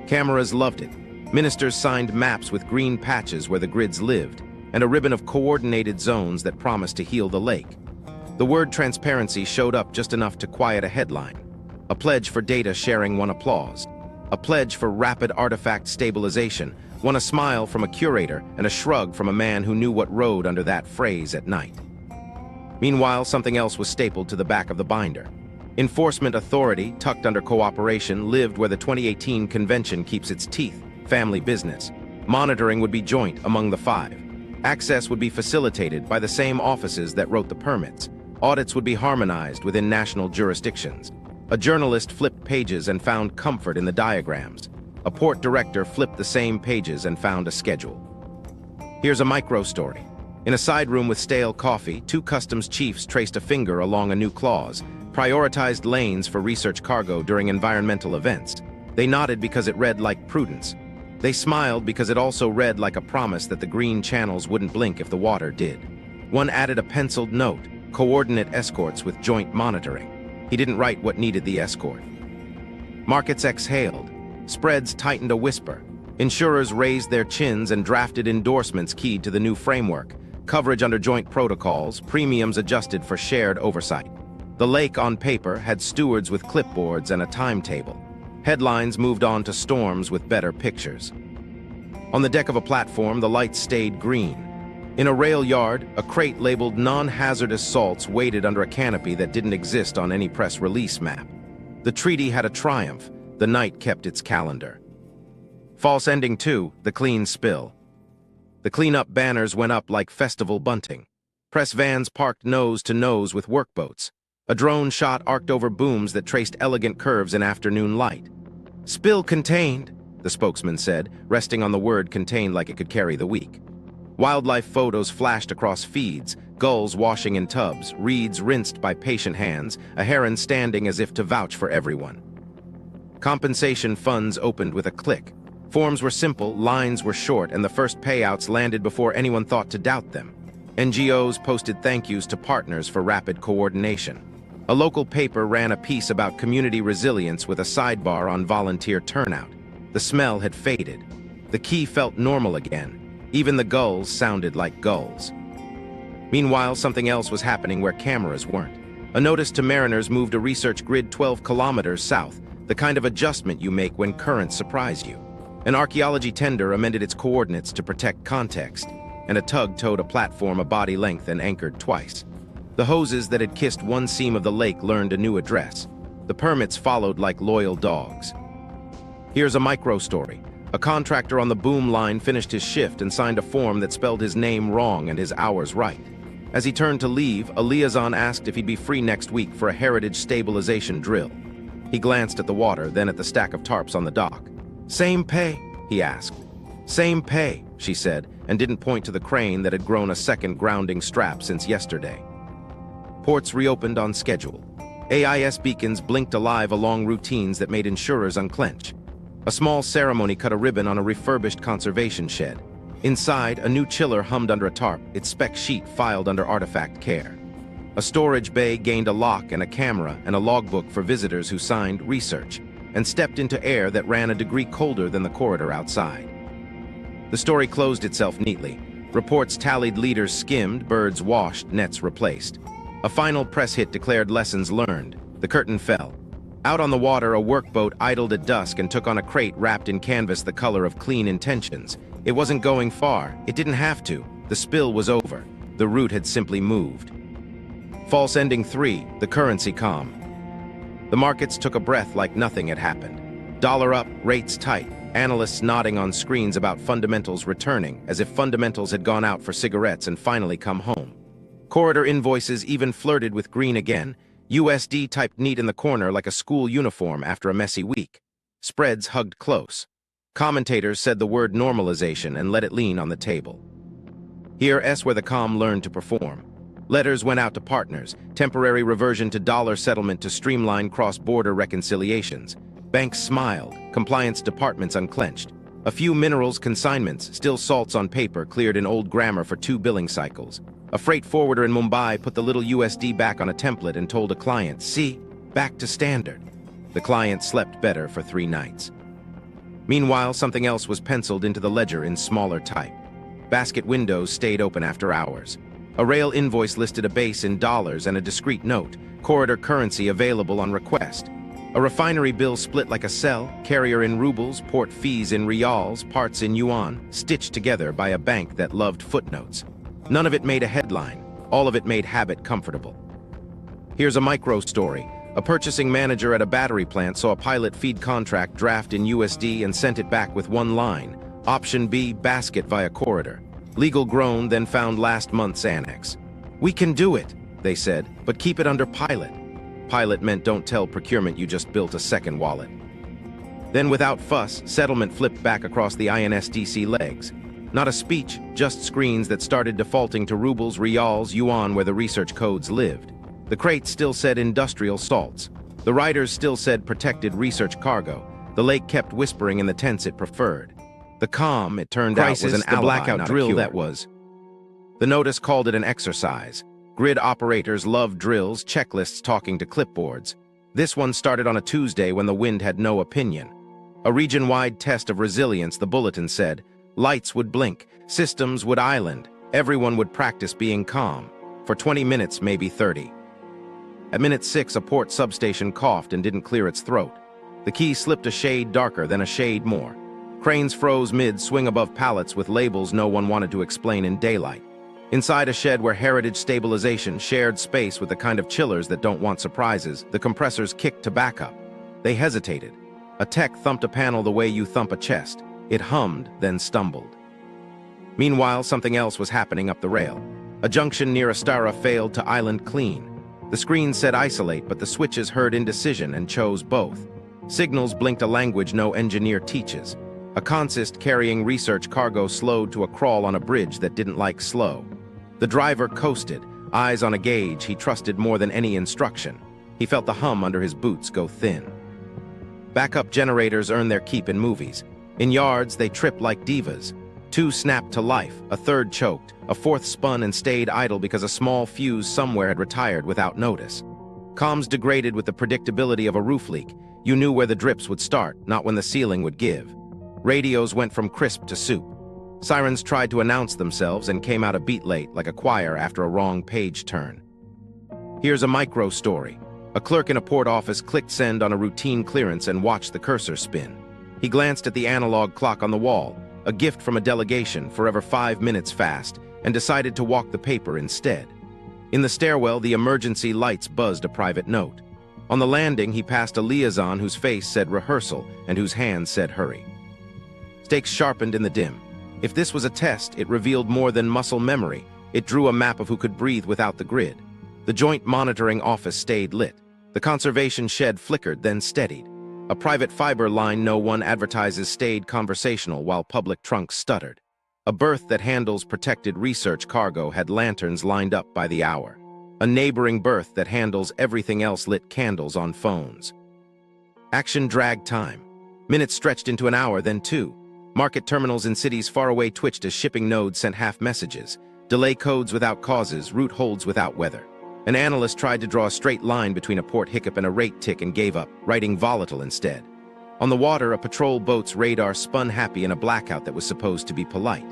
Cameras loved it. Ministers signed maps with green patches where the grids lived, and a ribbon of coordinated zones that promised to heal the lake. The word transparency showed up just enough to quiet a headline. A pledge for data sharing won applause. A pledge for rapid artifact stabilization won a smile from a curator and a shrug from a man who knew what rode under that phrase at night. Meanwhile, something else was stapled to the back of the binder. Enforcement authority, tucked under cooperation, lived where the 2018 convention keeps its teeth: family business. Monitoring would be joint among the 5. Access would be facilitated by the same offices that wrote the permits. Audits would be harmonized within national jurisdictions. A journalist flipped pages and found comfort in the diagrams. A port director flipped the same pages and found a schedule. Here's a micro story. In a side room with stale coffee, 2 customs chiefs traced a finger along a new clause: prioritized lanes for research cargo during environmental events. They nodded because it read like prudence. They smiled because it also read like a promise that the green channels wouldn't blink if the water did. One added a penciled note: coordinate escorts with joint monitoring. He didn't write what needed the escort. Markets exhaled. Spreads tightened a whisper. Insurers raised their chins and drafted endorsements keyed to the new framework, coverage under joint protocols, premiums adjusted for shared oversight. The lake on paper had stewards with clipboards and a timetable. Headlines moved on to storms with better pictures. On the deck of a platform, the lights stayed green. In a rail yard, a crate labeled non-hazardous salts waited under a canopy that didn't exist on any press release map. The treaty had a triumph. The night kept its calendar. False ending 2, the clean spill. The cleanup banners went up like festival bunting. Press vans parked nose to nose with workboats. A drone shot arced over booms that traced elegant curves in afternoon light. Spill contained, the spokesman said, resting on the word contained like it could carry the week. Wildlife photos flashed across feeds, gulls washing in tubs, reeds rinsed by patient hands, a heron standing as if to vouch for everyone. Compensation funds opened with a click. Forms were simple, lines were short, and the first payouts landed before anyone thought to doubt them. NGOs posted thank yous to partners for rapid coordination. A local paper ran a piece about community resilience with a sidebar on volunteer turnout. The smell had faded. The quay felt normal again. Even the gulls sounded like gulls. Meanwhile, something else was happening where cameras weren't. A notice to mariners moved a research grid 12 kilometers south, the kind of adjustment you make when currents surprise you. An archaeology tender amended its coordinates to protect context, and a tug towed a platform a body length and anchored twice. The hoses that had kissed one seam of the lake learned a new address. The permits followed like loyal dogs. Here's a micro story. A contractor on the boom line finished his shift and signed a form that spelled his name wrong and his hours right. As he turned to leave, a liaison asked if he'd be free next week for a heritage stabilization drill. He glanced at the water, then at the stack of tarps on the dock. "Same pay?" he asked. "Same pay," she said, and didn't point to the crane that had grown a second grounding strap since yesterday. Ports reopened on schedule. AIS beacons blinked alive along routines that made insurers unclench. A small ceremony cut a ribbon on a refurbished conservation shed. Inside, a new chiller hummed under a tarp, its spec sheet filed under artifact care. A storage bay gained a lock and a camera and a logbook for visitors who signed research, and stepped into air that ran a degree colder than the corridor outside. The story closed itself neatly. Reports tallied, leaders skimmed, birds washed, nets replaced. A final press hit declared lessons learned. The curtain fell. Out on the water, a workboat idled at dusk and took on a crate wrapped in canvas the color of clean intentions. It wasn't going far. It didn't have to. The spill was over. The route had simply moved. False ending 3, the currency calm. The markets took a breath like nothing had happened. Dollar up, rates tight, analysts nodding on screens about fundamentals returning, as if fundamentals had gone out for cigarettes and finally come home. Corridor invoices even flirted with green again, USD typed neat in the corner like a school uniform after a messy week. Spreads hugged close. Commentators said the word normalization and let it lean on the table. Here's where the calm learned to perform. Letters went out to partners, temporary reversion to dollar settlement to streamline cross-border reconciliations. Banks smiled, compliance departments unclenched. A few minerals consignments, still salts on paper, cleared in old grammar for 2 billing cycles. A freight forwarder in Mumbai put the little USD back on a template and told a client, "See, back to standard." The client slept better for 3 nights. Meanwhile, something else was penciled into the ledger in smaller type. Basket windows stayed open after hours. A rail invoice listed a base in dollars and a discrete note, corridor currency available on request. A refinery bill split like a cell, carrier in Rubles, port fees in Rials, parts in Yuan, stitched together by a bank that loved footnotes. None of it made a headline. All of it made habit comfortable. Here's a micro story. A purchasing manager at a battery plant saw a pilot feed contract draft in USD and sent it back with one line. Option B, basket via corridor. Legal groan, then found last month's annex. "We can do it," they said, "but keep it under pilot." Pilot meant don't tell procurement you just built a second wallet. Then without fuss, settlement flipped back across the INSTC legs. Not a speech, just screens that started defaulting to Rubles, Rials, Yuan where the research codes lived. The crates still said industrial salts. The riders still said protected research cargo. The lake kept whispering in the tense it preferred. The calm, it turned out, was an alibi, Blackout drill that was. The notice called it an exercise. Grid operators love drills, checklists talking to clipboards. This one started on a Tuesday when the wind had no opinion. A region-wide test of resilience, the bulletin said. Lights would blink, systems would island, everyone would practice being calm. For 20 minutes, maybe 30. At minute 6, a port substation coughed and didn't clear its throat. The key slipped a shade darker, then a shade more. Cranes froze mid-swing above pallets with labels no one wanted to explain in daylight. Inside a shed where heritage stabilization shared space with the kind of chillers that don't want surprises, the compressors kicked to backup. They hesitated. A tech thumped a panel the way you thump a chest. It hummed, then stumbled. Meanwhile, something else was happening up the rail. A junction near Astara failed to island clean. The screen said isolate, but the switches heard indecision and chose both. Signals blinked a language no engineer teaches. A consist carrying research cargo slowed to a crawl on a bridge that didn't like slow. The driver coasted, eyes on a gauge he trusted more than any instruction. He felt the hum under his boots go thin. Backup generators earn their keep in movies. In yards, they trip like divas. 2 snapped to life, a 3rd choked, a 4th spun and stayed idle because a small fuse somewhere had retired without notice. Comms degraded with the predictability of a roof leak. You knew where the drips would start, not when the ceiling would give. Radios went from crisp to soup. Sirens tried to announce themselves and came out a beat late like a choir after a wrong page turn. Here's a micro story. A clerk in a port office clicked send on a routine clearance and watched the cursor spin. He glanced at the analog clock on the wall, a gift from a delegation, forever 5 minutes fast, and decided to walk the paper instead. In the stairwell, the emergency lights buzzed a private note. On the landing, he passed a liaison whose face said rehearsal and whose hands said hurry. Stakes sharpened in the dim. If this was a test, it revealed more than muscle memory. It drew a map of who could breathe without the grid. The joint monitoring office stayed lit. The conservation shed flickered, then steadied. A private fiber line no one advertises stayed conversational while public trunks stuttered. A berth that handles protected research cargo had lanterns lined up by the hour. A neighboring berth that handles everything else lit candles on phones. Action dragged time. Minutes stretched into an hour, then 2. Market terminals in cities far away twitched as shipping nodes sent half messages. Delay codes without causes, route holds without weather. An analyst tried to draw a straight line between a port hiccup and a rate tick and gave up, writing volatile instead. On the water, a patrol boat's radar spun happy in a blackout that was supposed to be polite.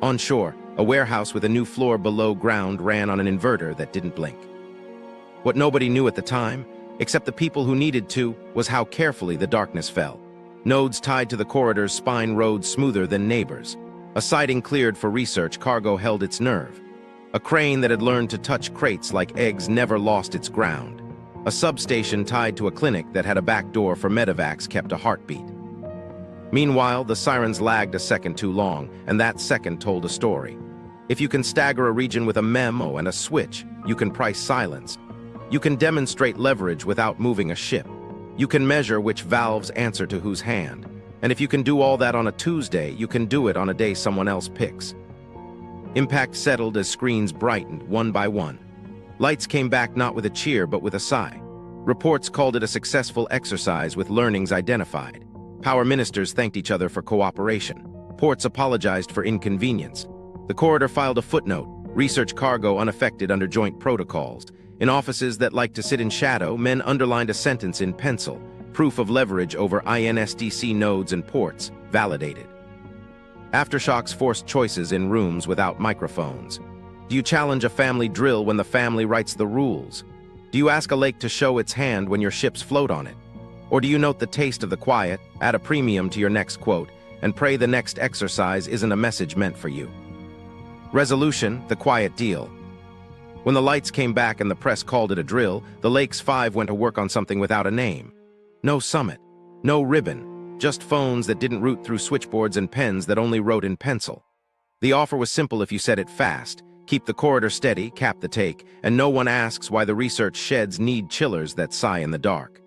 On shore, a warehouse with a new floor below ground ran on an inverter that didn't blink. What nobody knew at the time, except the people who needed to, was how carefully the darkness fell. Nodes tied to the corridor's spine rode smoother than neighbors. A siding cleared for research cargo held its nerve. A crane that had learned to touch crates like eggs never lost its ground. A substation tied to a clinic that had a back door for medevacs kept a heartbeat. Meanwhile, the sirens lagged a second too long, and that second told a story. If you can stagger a region with a memo and a switch, you can price silence. You can demonstrate leverage without moving a ship. You can measure which valves answer to whose hand. And if you can do all that on a Tuesday, you can do it on a day someone else picks. Impact settled as screens brightened, one by one. Lights came back not with a cheer, but with a sigh. Reports called it a successful exercise with learnings identified. Power ministers thanked each other for cooperation. Ports apologized for inconvenience. The corridor filed a footnote, research cargo unaffected under joint protocols. In offices that like to sit in shadow, men underlined a sentence in pencil, proof of leverage over INSTC nodes and ports, validated. Aftershocks forced choices in rooms without microphones. Do you challenge a family drill when the family writes the rules? Do you ask a lake to show its hand when your ships float on it? Or do you note the taste of the quiet, add a premium to your next quote, and pray the next exercise isn't a message meant for you? Resolution, the quiet deal. When the lights came back and the press called it a drill, the Lakes 5 went to work on something without a name. No summit, no ribbon, just phones that didn't route through switchboards and pens that only wrote in pencil. The offer was simple if you said it fast. Keep the corridor steady, cap the take, and no one asks why the research sheds need chillers that sigh in the dark.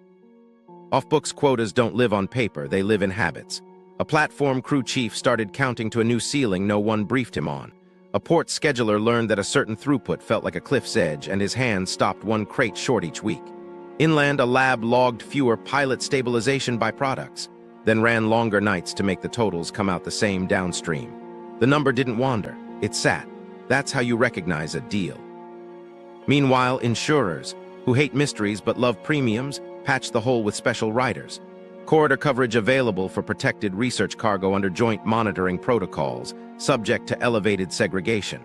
Off-books quotas don't live on paper, they live in habits. A platform crew chief started counting to a new ceiling no one briefed him on. A port scheduler learned that a certain throughput felt like a cliff's edge, and his hands stopped one crate short each week. Inland, a lab logged fewer pilot stabilization byproducts, then ran longer nights to make the totals come out the same downstream. The number didn't wander, it sat. That's how you recognize a deal. Meanwhile, insurers, who hate mysteries but love premiums, patch the hole with special riders. Corridor coverage available for protected research cargo under joint monitoring protocols, subject to elevated segregation.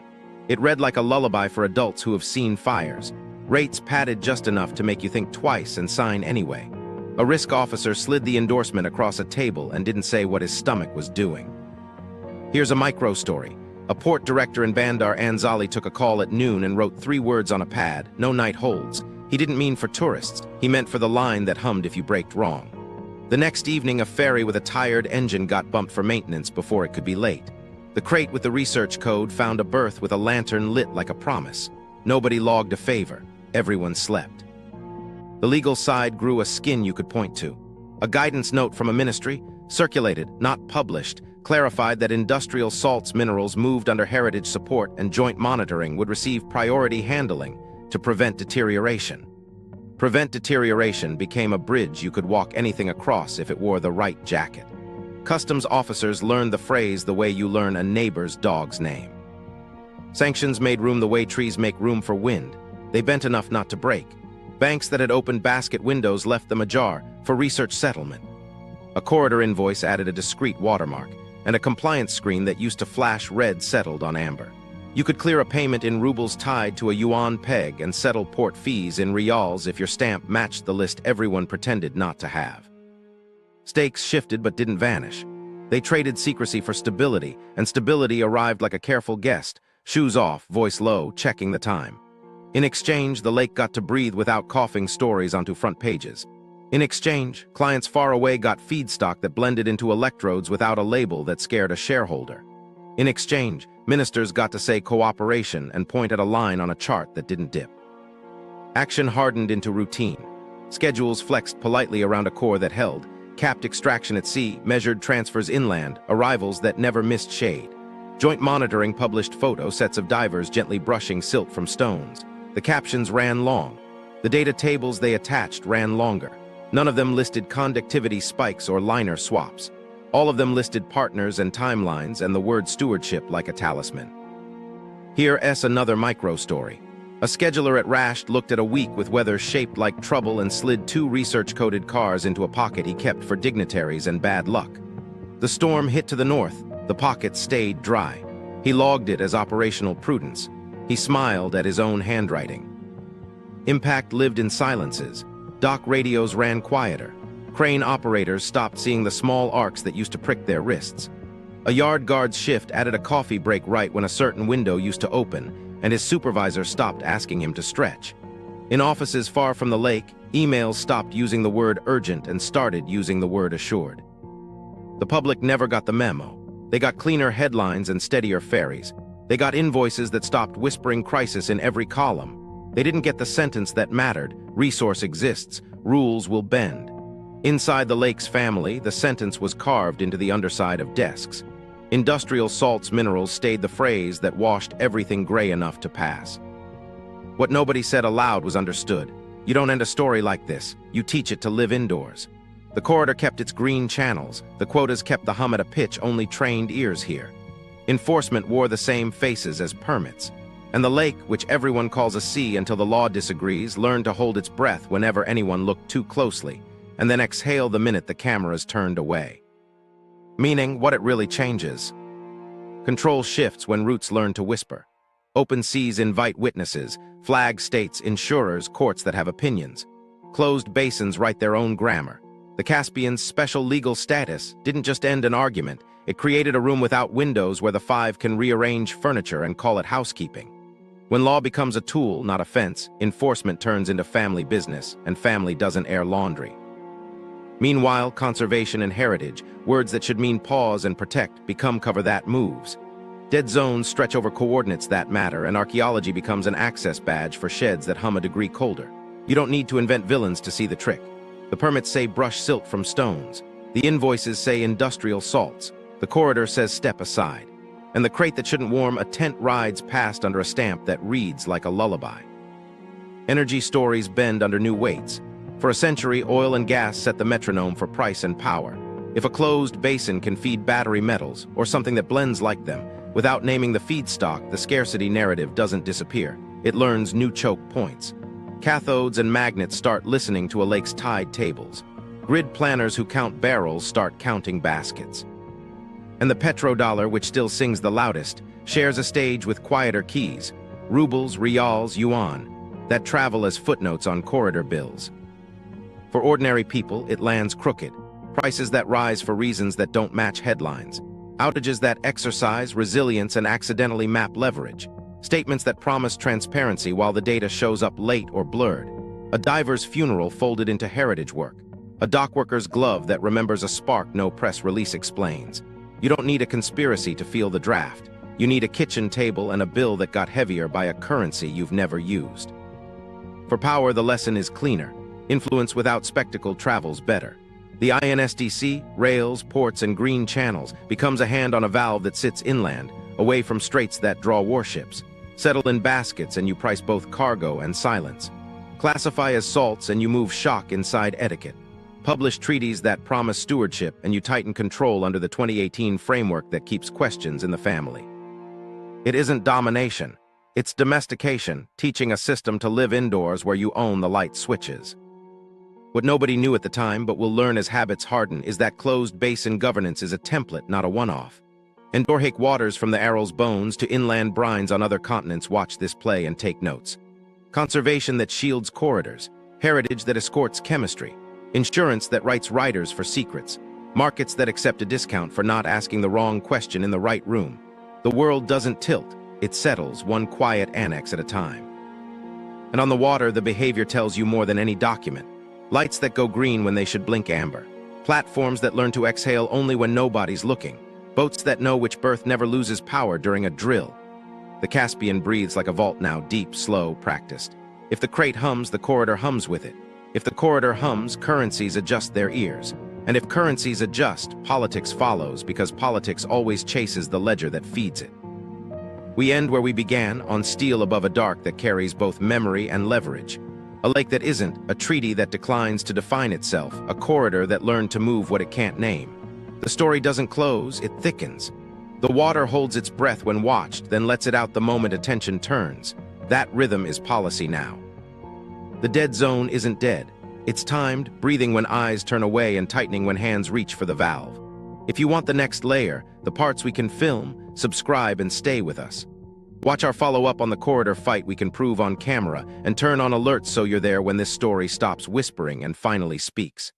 It read like a lullaby for adults who have seen fires. Rates padded just enough to make you think twice and sign anyway. A risk officer slid the endorsement across a table and didn't say what his stomach was doing. Here's a micro story. A port director in Bandar Anzali took a call at noon and wrote 3 words on a pad: no night holds. He didn't mean for tourists. He meant for the line that hummed if you braked wrong. The next evening, a ferry with a tired engine got bumped for maintenance before it could be late. The crate with the research code found a berth with a lantern lit like a promise. Nobody logged a favor. Everyone slept. The legal side grew a skin you could point to. A guidance note from a ministry, circulated, not published, clarified that industrial salts minerals moved under heritage support and joint monitoring would receive priority handling to prevent deterioration. Prevent deterioration became a bridge you could walk anything across if it wore the right jacket. Customs officers learned the phrase the way you learn a neighbor's dog's name. Sanctions made room the way trees make room for wind. They bent enough not to break. Banks that had opened basket windows left them ajar for research settlement. A corridor invoice added a discreet watermark, and a compliance screen that used to flash red settled on amber. You could clear a payment in rubles tied to a Yuan peg and settle port fees in Rials if your stamp matched the list everyone pretended not to have. Stakes shifted but didn't vanish. They traded secrecy for stability, and stability arrived like a careful guest, shoes off, voice low, checking the time. In exchange, the lake got to breathe without coughing stories onto front pages. In exchange, clients far away got feedstock that blended into electrodes without a label that scared a shareholder. In exchange, ministers got to say cooperation and point at a line on a chart that didn't dip. Action hardened into routine. Schedules flexed politely around a core that held, capped extraction at sea, measured transfers inland, arrivals that never missed shade. Joint monitoring published photo sets of divers gently brushing silt from stones. The captions ran long. The data tables they attached ran longer. None of them listed conductivity spikes or liner swaps. All of them listed partners and timelines and the word stewardship like a talisman. Here's another micro story. A scheduler at Rasht looked at a week with weather shaped like trouble and slid 2 research-coded cars into a pocket he kept for dignitaries and bad luck. The storm hit to the north. The pocket stayed dry. He logged it as operational prudence. He smiled at his own handwriting. Impact lived in silences. Dock radios ran quieter. Crane operators stopped seeing the small arcs that used to prick their wrists. A yard guard's shift added a coffee break right when a certain window used to open, and his supervisor stopped asking him to stretch. In offices far from the lake, emails stopped using the word urgent and started using the word assured. The public never got the memo. They got cleaner headlines and steadier ferries. They got invoices that stopped whispering crisis in every column. They didn't get the sentence that mattered: resource exists, rules will bend. Inside the lake's family, the sentence was carved into the underside of desks. Industrial salts minerals stayed the phrase that washed everything gray enough to pass. What nobody said aloud was understood. You don't end a story like this. You teach it to live indoors. The corridor kept its green channels. The quotas kept the hum at a pitch only trained ears hear. Enforcement wore the same faces as permits. And the lake, which everyone calls a sea until the law disagrees, learned to hold its breath whenever anyone looked too closely, and then exhale the minute the cameras turned away. Meaning, what it really changes. Control shifts when roots learn to whisper. Open seas invite witnesses, flag states, insurers, courts that have opinions. Closed basins write their own grammar. The Caspian's special legal status didn't just end an argument, it created a room without windows where the 5 can rearrange furniture and call it housekeeping. When law becomes a tool, not a fence, enforcement turns into family business, and family doesn't air laundry. Meanwhile, conservation and heritage, words that should mean pause and protect, become cover that moves. Dead zones stretch over coordinates that matter, and archaeology becomes an access badge for sheds that hum a degree colder. You don't need to invent villains to see the trick. The permits say brush silt from stones. The invoices say industrial salts. The corridor says step aside. And the crate that shouldn't warm a tent rides past under a stamp that reads like a lullaby. Energy stories bend under new weights. For a century, oil and gas set the metronome for price and power. If a closed basin can feed battery metals, or something that blends like them, without naming the feedstock, the scarcity narrative doesn't disappear. it learns new choke points. Cathodes and magnets start listening to a lake's tide tables. Grid planners who count barrels start counting baskets. And the Petrodollar, which still sings the loudest, shares a stage with quieter keys, Rubles, Rials, Yuan, that travel as footnotes on corridor bills. For ordinary people, it lands crooked, prices that rise for reasons that don't match headlines, outages that exercise resilience and accidentally map leverage, statements that promise transparency while the data shows up late or blurred, a diver's funeral folded into heritage work, a dockworker's glove that remembers a spark no press release explains. You don't need a conspiracy to feel the draft. You need a kitchen table and a bill that got heavier by a currency you've never used. For power, the lesson is cleaner. Influence without spectacle travels better. The INSTC, rails, ports, and green channels becomes a hand on a valve that sits inland, away from straits that draw warships. Settle in baskets and you price both cargo and silence. Classify as salts and you move shock inside etiquette. Publish treaties that promise stewardship and you tighten control under the 2018 framework that keeps questions in the family. It isn't domination. It's domestication, teaching a system to live indoors where you own the light switches. What nobody knew at the time, but will learn as habits harden, is that closed basin governance is a template, not a one-off. Endorhaic waters from the Aral's bones to inland brines on other continents watch this play and take notes. Conservation that shields corridors, heritage that escorts chemistry, insurance that writes riders for secrets, markets that accept a discount for not asking the wrong question in the right room. The world doesn't tilt, it settles, one quiet annex at a time. And on the water, the behavior tells you more than any document. Lights that go green when they should blink amber. Platforms that learn to exhale only when nobody's looking. Boats that know which berth never loses power during a drill. The Caspian breathes like a vault now, deep, slow, practiced. If the crate hums, the corridor hums with it. If the corridor hums, currencies adjust their ears. And if currencies adjust, politics follows, because politics always chases the ledger that feeds it. We end where we began, on steel above a dark that carries both memory and leverage. A lake that isn't, a treaty that declines to define itself, a corridor that learned to move what it can't name. The story doesn't close, it thickens. The water holds its breath when watched, then lets it out the moment attention turns. That rhythm is policy now. The dead zone isn't dead. It's timed, breathing when eyes turn away and tightening when hands reach for the valve. If you want the next layer, the parts we can film, subscribe and stay with us. Watch our follow-up on the corridor fight we can prove on camera, and turn on alerts so you're there when this story stops whispering and finally speaks.